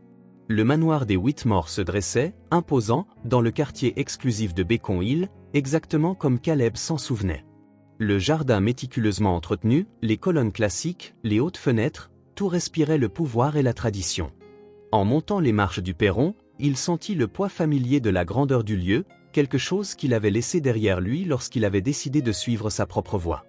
Le manoir des Whitmore se dressait, imposant, dans le quartier exclusif de Beacon Hill, exactement comme Caleb s'en souvenait. Le jardin méticuleusement entretenu, les colonnes classiques, les hautes fenêtres, tout respirait le pouvoir et la tradition. En montant les marches du perron, il sentit le poids familier de la grandeur du lieu, quelque chose qu'il avait laissé derrière lui lorsqu'il avait décidé de suivre sa propre voie.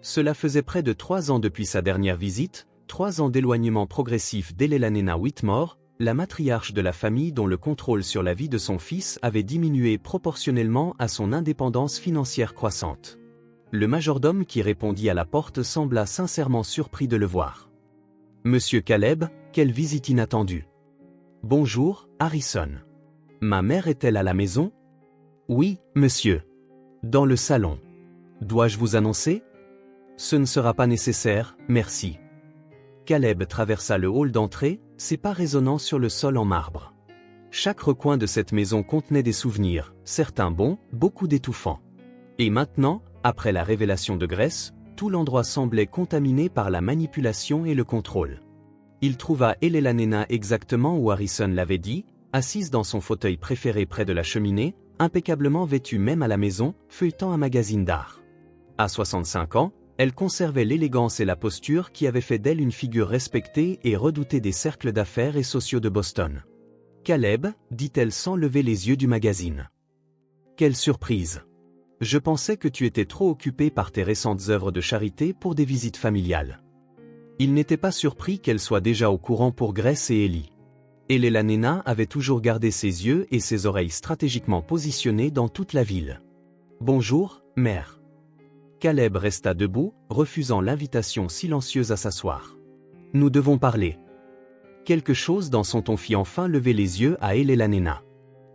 Cela faisait près de 3 ans depuis sa dernière visite, 3 ans d'éloignement progressif d'Elena Whitmore, la matriarche de la famille dont le contrôle sur la vie de son fils avait diminué proportionnellement à son indépendance financière croissante. Le majordome qui répondit à la porte sembla sincèrement surpris de le voir. « Monsieur Caleb, quelle visite inattendue. »« Bonjour, Harrison. Ma mère est-elle à la maison ?»« Oui, monsieur. Dans le salon. Dois-je vous annoncer ?»« Ce ne sera pas nécessaire, merci. » Caleb traversa le hall d'entrée, ses pas résonnant sur le sol en marbre. Chaque recoin de cette maison contenait des souvenirs, certains bons, beaucoup d'étouffants. Et maintenant, après la révélation de Grace, tout l'endroit semblait contaminé par la manipulation et le contrôle. Il trouva Elena exactement où Harrison l'avait dit, assise dans son fauteuil préféré près de la cheminée, impeccablement vêtue même à la maison, feuilletant un magazine d'art. À 65 ans, elle conservait l'élégance et la posture qui avaient fait d'elle une figure respectée et redoutée des cercles d'affaires et sociaux de Boston. « Caleb » dit-elle sans lever les yeux du magazine. « Quelle surprise! Je pensais que tu étais trop occupé par tes récentes œuvres de charité pour des visites familiales. » Il n'était pas surpris qu'elle soit déjà au courant pour Grace et Ellie. Elena avait toujours gardé ses yeux et ses oreilles stratégiquement positionnés dans toute la ville. « Bonjour, mère. » Caleb resta debout, refusant l'invitation silencieuse à s'asseoir. « Nous devons parler. » Quelque chose dans son ton fit enfin lever les yeux à Elena.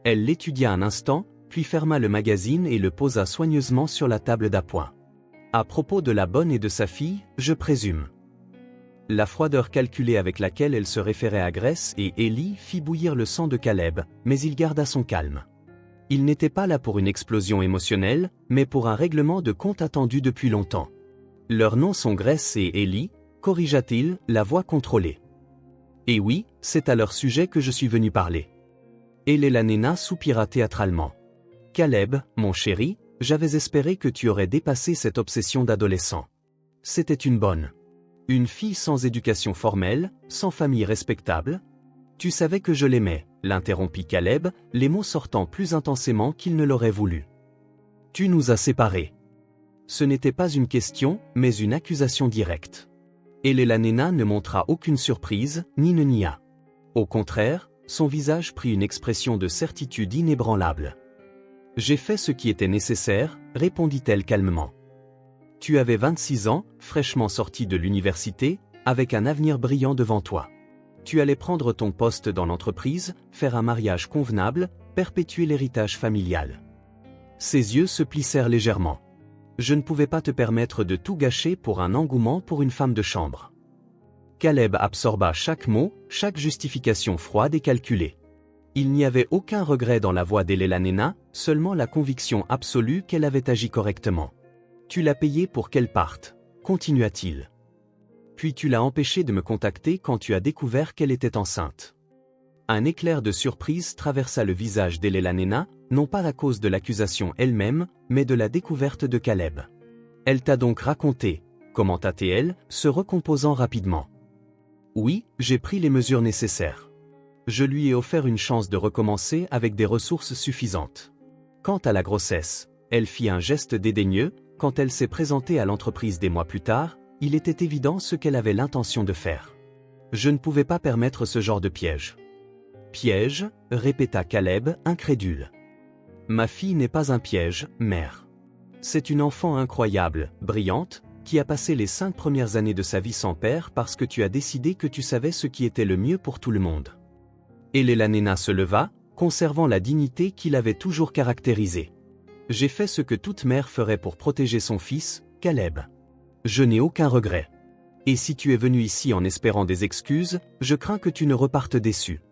Elle l'étudia un instant, puis ferma le magazine et le posa soigneusement sur la table d'appoint. « À propos de la bonne et de sa fille, je présume. » La froideur calculée avec laquelle elle se référait à Grace et Ellie fit bouillir le sang de Caleb, mais il garda son calme. Il n'était pas là pour une explosion émotionnelle, mais pour un règlement de compte attendu depuis longtemps. Leurs noms sont Grace et Ellie, corrigea-t-il, la voix contrôlée. Et oui, c'est à leur sujet que je suis venu parler. Elena soupira théâtralement. Caleb, mon chéri, j'avais espéré que tu aurais dépassé cette obsession d'adolescent. C'était une bonne. Une fille sans éducation formelle, sans famille respectable. Tu savais que je l'aimais, l'interrompit Caleb, les mots sortant plus intensément qu'il ne l'aurait voulu. Tu nous as séparés. Ce n'était pas une question, mais une accusation directe. Elena ne montra aucune surprise, ni ne nia. Au contraire, son visage prit une expression de certitude inébranlable. J'ai fait ce qui était nécessaire, répondit-elle calmement. Tu avais 26 ans, fraîchement sorti de l'université, avec un avenir brillant devant toi. Tu allais prendre ton poste dans l'entreprise, faire un mariage convenable, perpétuer l'héritage familial. Ses yeux se plissèrent légèrement. Je ne pouvais pas te permettre de tout gâcher pour un engouement pour une femme de chambre. Caleb absorba chaque mot, chaque justification froide et calculée. Il n'y avait aucun regret dans la voix d'Elela'Nena, seulement la conviction absolue qu'elle avait agi correctement. Tu l'as payée pour qu'elle parte, continua-t-il. Puis tu l'as empêchée de me contacter quand tu as découvert qu'elle était enceinte. Un éclair de surprise traversa le visage d'Elela'Nena, non pas à cause de l'accusation elle-même, mais de la découverte de Caleb. Elle t'a donc raconté, commenta-t-elle, se recomposant rapidement. Oui, j'ai pris les mesures nécessaires. Je lui ai offert une chance de recommencer avec des ressources suffisantes. Quant à la grossesse, elle fit un geste dédaigneux, quand elle s'est présentée à l'entreprise des mois plus tard, il était évident ce qu'elle avait l'intention de faire. Je ne pouvais pas permettre ce genre de piège. Piège, répéta Caleb, incrédule. Ma fille n'est pas un piège, mère. C'est une enfant incroyable, brillante, qui a passé les 5 premières années de sa vie sans père parce que tu as décidé que tu savais ce qui était le mieux pour tout le monde. Elela'Nena se leva, conservant la dignité qui l'avait toujours caractérisée. J'ai fait ce que toute mère ferait pour protéger son fils, Caleb. Je n'ai aucun regret. Et si tu es venu ici en espérant des excuses, je crains que tu ne repartes déçu.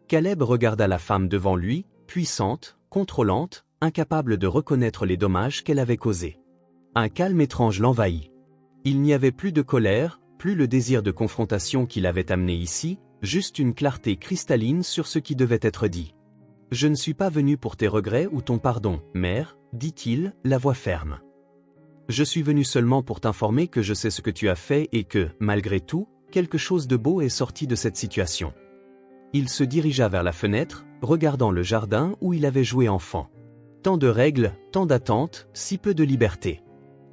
Caleb regarda la femme devant lui, puissante, contrôlante, incapable de reconnaître les dommages qu'elle avait causés. Un calme étrange l'envahit. Il n'y avait plus de colère, plus le désir de confrontation qui l'avait amené ici, juste une clarté cristalline sur ce qui devait être dit. « Je ne suis pas venu pour tes regrets ou ton pardon, mère, dit-il, la voix ferme. Je suis venu seulement pour t'informer que je sais ce que tu as fait et que, malgré tout, quelque chose de beau est sorti de cette situation. » Il se dirigea vers la fenêtre, regardant le jardin où il avait joué enfant. Tant de règles, tant d'attentes, si peu de liberté.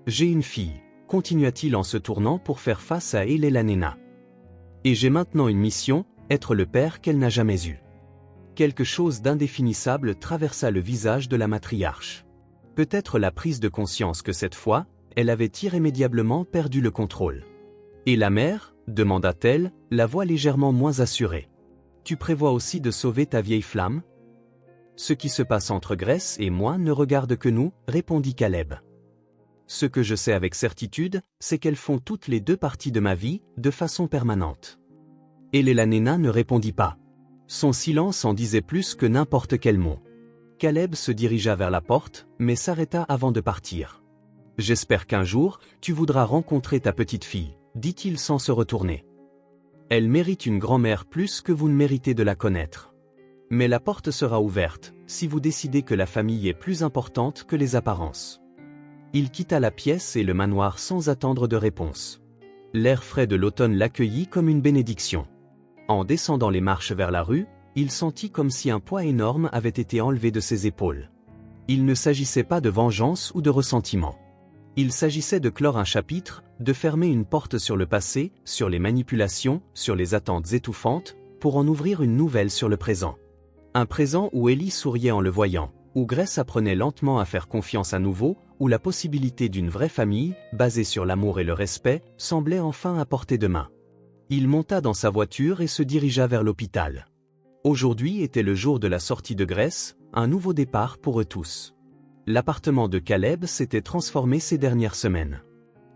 J'ai une fille, continua-t-il en se tournant pour faire face à Elela'Nena. Et j'ai maintenant une mission, être le père qu'elle n'a jamais eu. Quelque chose d'indéfinissable traversa le visage de la matriarche. Peut-être la prise de conscience que cette fois, elle avait irrémédiablement perdu le contrôle. Et la mère, demanda-t-elle, la voix légèrement moins assurée. Tu prévois aussi de sauver ta vieille flamme? Ce qui se passe entre Grace et moi ne regarde que nous, répondit Caleb. Ce que je sais avec certitude, c'est qu'elles font toutes les deux parties de ma vie, de façon permanente. Elela'Nena ne répondit pas. Son silence en disait plus que n'importe quel mot. Caleb se dirigea vers la porte, mais s'arrêta avant de partir. J'espère qu'un jour, tu voudras rencontrer ta petite fille, dit-il sans se retourner. Elle mérite une grand-mère plus que vous ne méritez de la connaître. Mais la porte sera ouverte, si vous décidez que la famille est plus importante que les apparences. Il quitta la pièce et le manoir sans attendre de réponse. L'air frais de l'automne l'accueillit comme une bénédiction. En descendant les marches vers la rue, il sentit comme si un poids énorme avait été enlevé de ses épaules. Il ne s'agissait pas de vengeance ou de ressentiment. Il s'agissait de clore un chapitre, de fermer une porte sur le passé, sur les manipulations, sur les attentes étouffantes, pour en ouvrir une nouvelle sur le présent. Un présent où Ellie souriait en le voyant, où Grace apprenait lentement à faire confiance à nouveau, où la possibilité d'une vraie famille, basée sur l'amour et le respect, semblait enfin à portée de main. Il monta dans sa voiture et se dirigea vers l'hôpital. Aujourd'hui était le jour de la sortie de Grace, un nouveau départ pour eux tous. L'appartement de Caleb s'était transformé ces dernières semaines.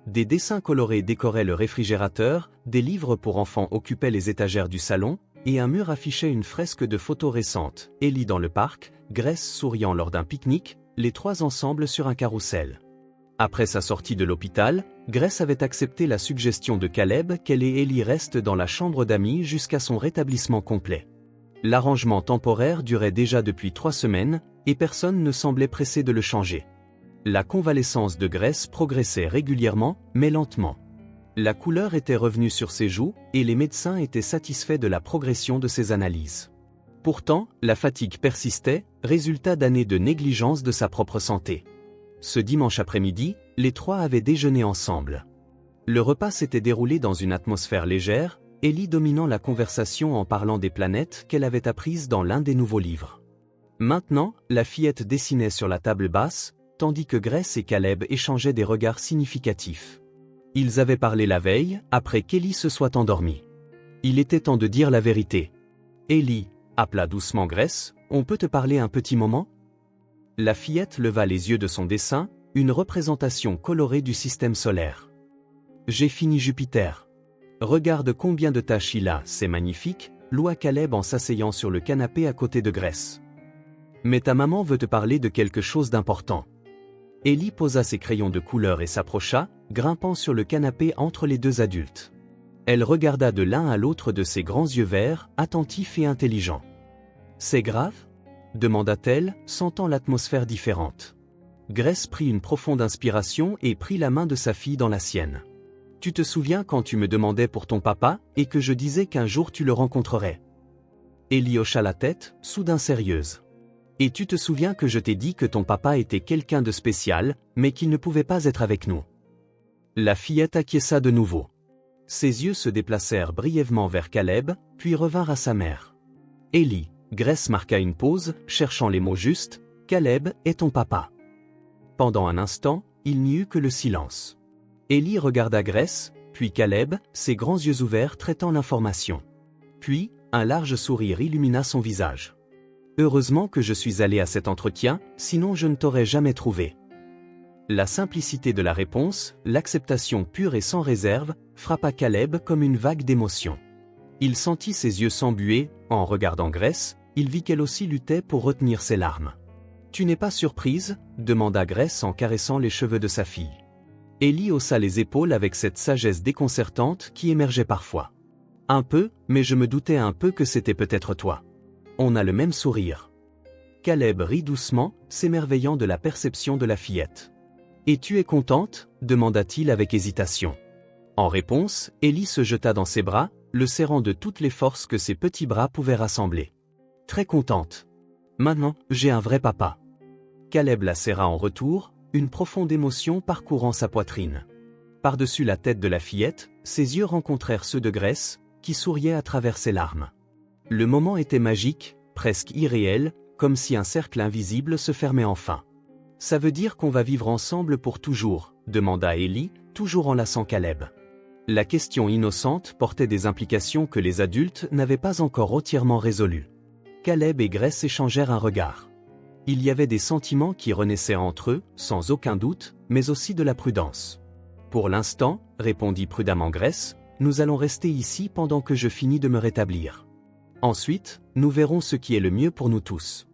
Des dessins colorés décoraient le réfrigérateur, des livres pour enfants occupaient les étagères du salon, et un mur affichait une fresque de photos récentes, Ellie dans le parc, Grace souriant lors d'un pique-nique, les trois ensemble sur un carrousel. Après sa sortie de l'hôpital, Grace avait accepté la suggestion de Caleb qu'elle et Ellie restent dans la chambre d'amis jusqu'à son rétablissement complet. L'arrangement temporaire durait déjà depuis 3 semaines, et personne ne semblait pressé de le changer. La convalescence de Grace progressait régulièrement, mais lentement. La couleur était revenue sur ses joues, et les médecins étaient satisfaits de la progression de ses analyses. Pourtant, la fatigue persistait, résultat d'années de négligence de sa propre santé. Ce dimanche après-midi, les trois avaient déjeuné ensemble. Le repas s'était déroulé dans une atmosphère légère, Ellie dominant la conversation en parlant des planètes qu'elle avait apprises dans l'un des nouveaux livres. Maintenant, la fillette dessinait sur la table basse, tandis que Grace et Caleb échangeaient des regards significatifs. Ils avaient parlé la veille, après qu'Ellie se soit endormie. Il était temps de dire la vérité. « Ellie » appela doucement Grace, « on peut te parler un petit moment ?» La fillette leva les yeux de son dessin, une représentation colorée du système solaire. « J'ai fini Jupiter. Regarde combien de taches il a, c'est magnifique, loua Caleb en s'asseyant sur le canapé à côté de Grace. Mais ta maman veut te parler de quelque chose d'important. Ellie posa ses crayons de couleur et s'approcha, grimpant sur le canapé entre les deux adultes. Elle regarda de l'un à l'autre de ses grands yeux verts, attentifs et intelligents. « C'est grave ?» demanda-t-elle, sentant l'atmosphère différente. Grace prit une profonde inspiration et prit la main de sa fille dans la sienne. « Tu te souviens quand tu me demandais pour ton papa, et que je disais qu'un jour tu le rencontrerais ?» Ellie hocha la tête, soudain sérieuse. « Et tu te souviens que je t'ai dit que ton papa était quelqu'un de spécial, mais qu'il ne pouvait pas être avec nous ?» La fillette acquiesça de nouveau. Ses yeux se déplacèrent brièvement vers Caleb, puis revinrent à sa mère. « Ellie », Grace marqua une pause, cherchant les mots justes, « Caleb est ton papa. » Pendant un instant, il n'y eut que le silence. Ellie regarda Grace, puis Caleb, ses grands yeux ouverts traitant l'information. Puis, un large sourire illumina son visage. « Heureusement que je suis allé à cet entretien, sinon je ne t'aurais jamais trouvé. » La simplicité de la réponse, l'acceptation pure et sans réserve, frappa Caleb comme une vague d'émotion. Il sentit ses yeux s'embuer, en regardant Grace, il vit qu'elle aussi luttait pour retenir ses larmes. « Tu n'es pas surprise ?» demanda Grace en caressant les cheveux de sa fille. Ellie haussa les épaules avec cette sagesse déconcertante qui émergeait parfois. « Un peu, mais je me doutais un peu que c'était peut-être toi. On a le même sourire. » Caleb rit doucement, s'émerveillant de la perception de la fillette. « Et tu es contente ?» demanda-t-il avec hésitation. En réponse, Ellie se jeta dans ses bras, le serrant de toutes les forces que ses petits bras pouvaient rassembler. « Très contente. Maintenant, j'ai un vrai papa. » Caleb la serra en retour, une profonde émotion parcourant sa poitrine. Par-dessus la tête de la fillette, ses yeux rencontrèrent ceux de Grace, qui souriait à travers ses larmes. Le moment était magique, presque irréel, comme si un cercle invisible se fermait enfin. « Ça veut dire qu'on va vivre ensemble pour toujours ?» demanda Ellie, toujours enlaçant Caleb. La question innocente portait des implications que les adultes n'avaient pas encore entièrement résolues. Caleb et Grace échangèrent un regard. Il y avait des sentiments qui renaissaient entre eux, sans aucun doute, mais aussi de la prudence. « Pour l'instant, » répondit prudemment Grace, « nous allons rester ici pendant que je finis de me rétablir. Ensuite, nous verrons ce qui est le mieux pour nous tous.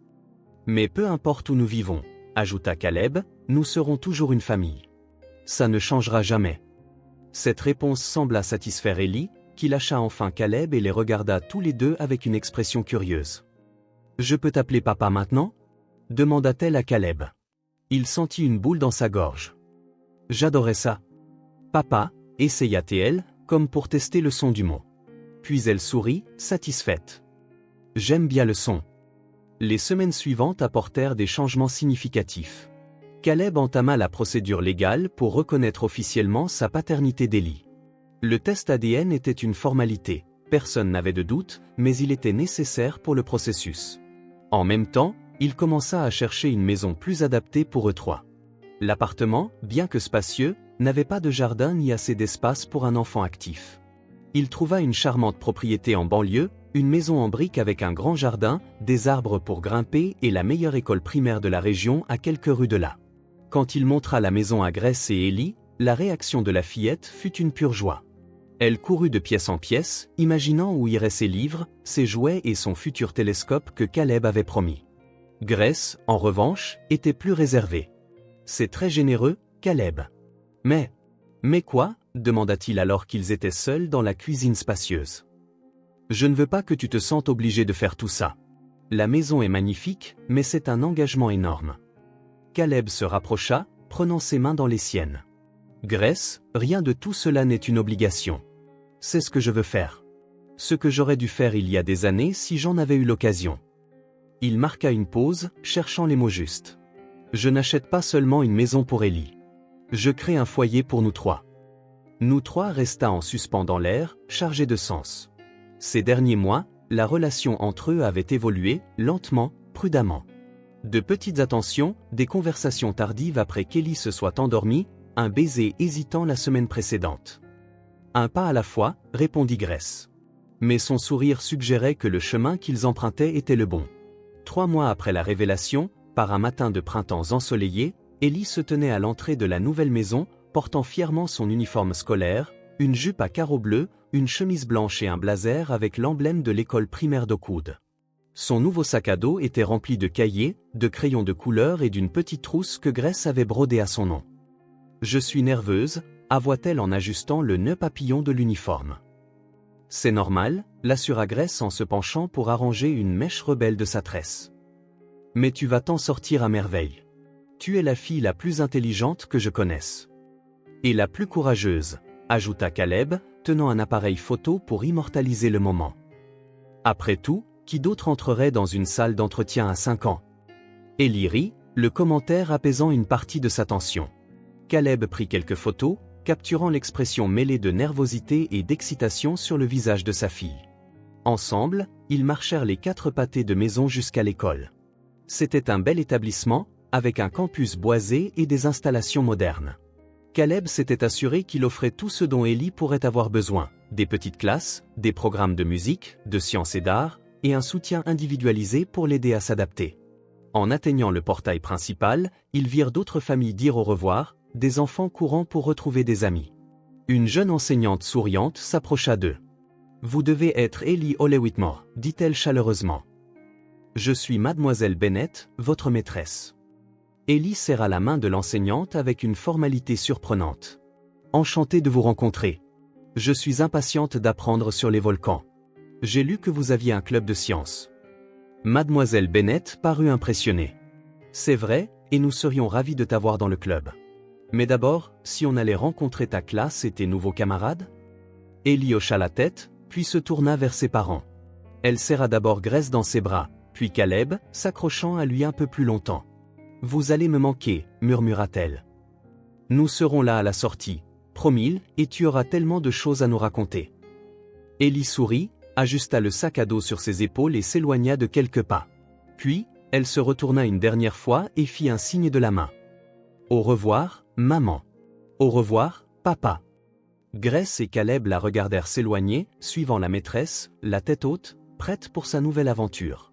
Mais peu importe où nous vivons, » ajouta Caleb, « nous serons toujours une famille. Ça ne changera jamais. » Cette réponse sembla satisfaire Ellie, qui lâcha enfin Caleb et les regarda tous les deux avec une expression curieuse. « Je peux t'appeler papa maintenant ?» demanda-t-elle à Caleb. Il sentit une boule dans sa gorge. « J'adorais ça. »« Papa » essaya-t-elle, comme pour tester le son du mot. Puis elle sourit, satisfaite. « J'aime bien le son. » Les semaines suivantes apportèrent des changements significatifs. Caleb entama la procédure légale pour reconnaître officiellement sa paternité d'Ellie. Le test ADN était une formalité, personne n'avait de doute, mais il était nécessaire pour le processus. En même temps, il commença à chercher une maison plus adaptée pour eux trois. L'appartement, bien que spacieux, n'avait pas de jardin ni assez d'espace pour un enfant actif. Il trouva une charmante propriété en banlieue, une maison en briques avec un grand jardin, des arbres pour grimper et la meilleure école primaire de la région à quelques rues de là. Quand il montra la maison à Grace et Ellie, la réaction de la fillette fut une pure joie. Elle courut de pièce en pièce, imaginant où iraient ses livres, ses jouets et son futur télescope que Caleb avait promis. Grace, en revanche, était plus réservée. « C'est très généreux, Caleb. »« Mais quoi ?» demanda-t-il alors qu'ils étaient seuls dans la cuisine spacieuse. « Je ne veux pas que tu te sentes obligé de faire tout ça. La maison est magnifique, mais c'est un engagement énorme. » Caleb se rapprocha, prenant ses mains dans les siennes. « Grace, rien de tout cela n'est une obligation. C'est ce que je veux faire. Ce que j'aurais dû faire il y a des années si j'en avais eu l'occasion. » Il marqua une pause, cherchant les mots justes. « Je n'achète pas seulement une maison pour Ellie. Je crée un foyer pour nous trois. » Nous trois resta en suspens dans l'air, chargé de sens. Ces derniers mois, la relation entre eux avait évolué, lentement, prudemment. De petites attentions, des conversations tardives après qu'Ellie se soit endormie, un baiser hésitant la semaine précédente. Un pas à la fois, répondit Grace. Mais son sourire suggérait que le chemin qu'ils empruntaient était le bon. 3 mois après la révélation, par un matin de printemps ensoleillé, Ellie se tenait à l'entrée de la nouvelle maison, portant fièrement son uniforme scolaire, une jupe à carreaux bleus, une chemise blanche et un blazer avec l'emblème de l'école primaire d'Oakwood. Son nouveau sac à dos était rempli de cahiers, de crayons de couleur et d'une petite trousse que Grace avait brodée à son nom. « Je suis nerveuse », avoua-t-elle en ajustant le nœud papillon de l'uniforme. « C'est normal », l'assura Grace en se penchant pour arranger une mèche rebelle de sa tresse. « Mais tu vas t'en sortir à merveille. Tu es la fille la plus intelligente que je connaisse. Et la plus courageuse », ajouta Caleb, tenant un appareil photo pour immortaliser le moment. Après tout, qui d'autre entrerait dans une salle d'entretien à 5 ans? Ellie rit, le commentaire apaisant une partie de sa tension. Caleb prit quelques photos, capturant l'expression mêlée de nervosité et d'excitation sur le visage de sa fille. Ensemble, ils marchèrent les 4 pâtés de maison jusqu'à l'école. C'était un bel établissement, avec un campus boisé et des installations modernes. Caleb s'était assuré qu'il offrait tout ce dont Ellie pourrait avoir besoin, des petites classes, des programmes de musique, de sciences et d'art, et un soutien individualisé pour l'aider à s'adapter. En atteignant le portail principal, ils virent d'autres familles dire au revoir, des enfants courant pour retrouver des amis. Une jeune enseignante souriante s'approcha d'eux. « Vous devez être Ellie Holley-Whitmore », dit-elle chaleureusement. « Je suis mademoiselle Bennett, votre maîtresse. » Ellie serra la main de l'enseignante avec une formalité surprenante. « Enchantée de vous rencontrer. Je suis impatiente d'apprendre sur les volcans. J'ai lu que vous aviez un club de sciences. » Mademoiselle Bennett parut impressionnée. « C'est vrai, et nous serions ravis de t'avoir dans le club. Mais d'abord, si on allait rencontrer ta classe et tes nouveaux camarades ?» Ellie hocha la tête, puis se tourna vers ses parents. Elle serra d'abord Grace dans ses bras, puis Caleb, s'accrochant à lui un peu plus longtemps. « Vous allez me manquer, murmura-t-elle. Nous serons là à la sortie, promis, et tu auras tellement de choses à nous raconter. » Ellie sourit, ajusta le sac à dos sur ses épaules et s'éloigna de quelques pas. Puis, elle se retourna une dernière fois et fit un signe de la main. « Au revoir, maman. Au revoir, papa. » Grace et Caleb la regardèrent s'éloigner, suivant la maîtresse, la tête haute, prête pour sa nouvelle aventure.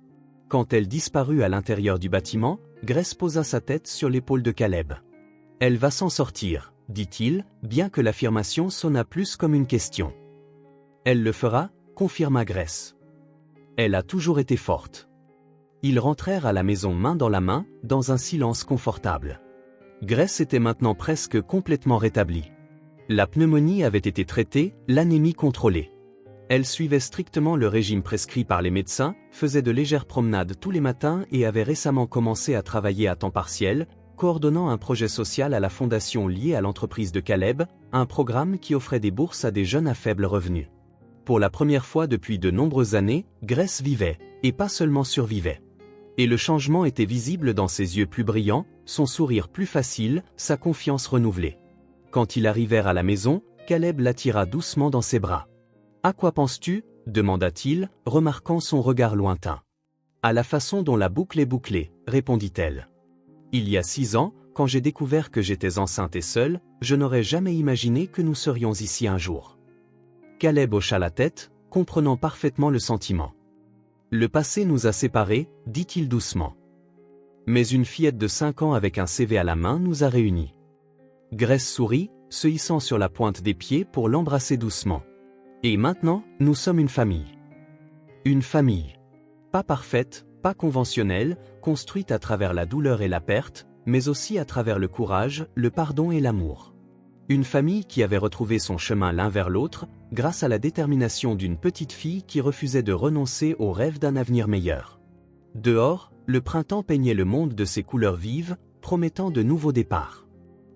Quand elle disparut à l'intérieur du bâtiment, Grace posa sa tête sur l'épaule de Caleb. « Elle va s'en sortir, » dit-il, bien que l'affirmation sonna plus comme une question. « Elle le fera » confirma Grace. Elle a toujours été forte. Ils rentrèrent à la maison main dans la main, dans un silence confortable. Grace était maintenant presque complètement rétablie. La pneumonie avait été traitée, l'anémie contrôlée. Elle suivait strictement le régime prescrit par les médecins, faisait de légères promenades tous les matins et avait récemment commencé à travailler à temps partiel, coordonnant un projet social à la fondation liée à l'entreprise de Caleb, un programme qui offrait des bourses à des jeunes à faible revenu. Pour la première fois depuis de nombreuses années, Grace vivait, et pas seulement survivait. Et le changement était visible dans ses yeux plus brillants, son sourire plus facile, sa confiance renouvelée. Quand ils arrivèrent à la maison, Caleb l'attira doucement dans ses bras. « À quoi penses-tu » demanda-t-il, remarquant son regard lointain. « À la façon dont la boucle est bouclée » répondit-elle. « Il y a 6 ans, quand j'ai découvert que j'étais enceinte et seule, je n'aurais jamais imaginé que nous serions ici un jour. » Caleb hocha la tête, comprenant parfaitement le sentiment. « Le passé nous a séparés, dit-il doucement. Mais une fillette de 5 ans avec un CV à la main nous a réunis. » Grace sourit, se hissant sur la pointe des pieds pour l'embrasser doucement. « Et maintenant, nous sommes une famille. Une famille. Pas parfaite, pas conventionnelle, construite à travers la douleur et la perte, mais aussi à travers le courage, le pardon et l'amour. Une famille qui avait retrouvé son chemin l'un vers l'autre, grâce à la détermination d'une petite fille qui refusait de renoncer au rêve d'un avenir meilleur. Dehors, le printemps peignait le monde de ses couleurs vives, promettant de nouveaux départs.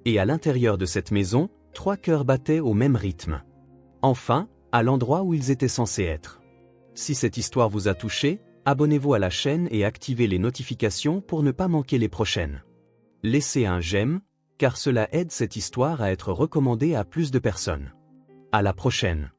Et à l'intérieur de cette maison, 3 cœurs battaient au même rythme. Enfin, à l'endroit où ils étaient censés être. Si cette histoire vous a touché, abonnez-vous à la chaîne et activez les notifications pour ne pas manquer les prochaines. Laissez un j'aime, car cela aide cette histoire à être recommandée à plus de personnes. À la prochaine.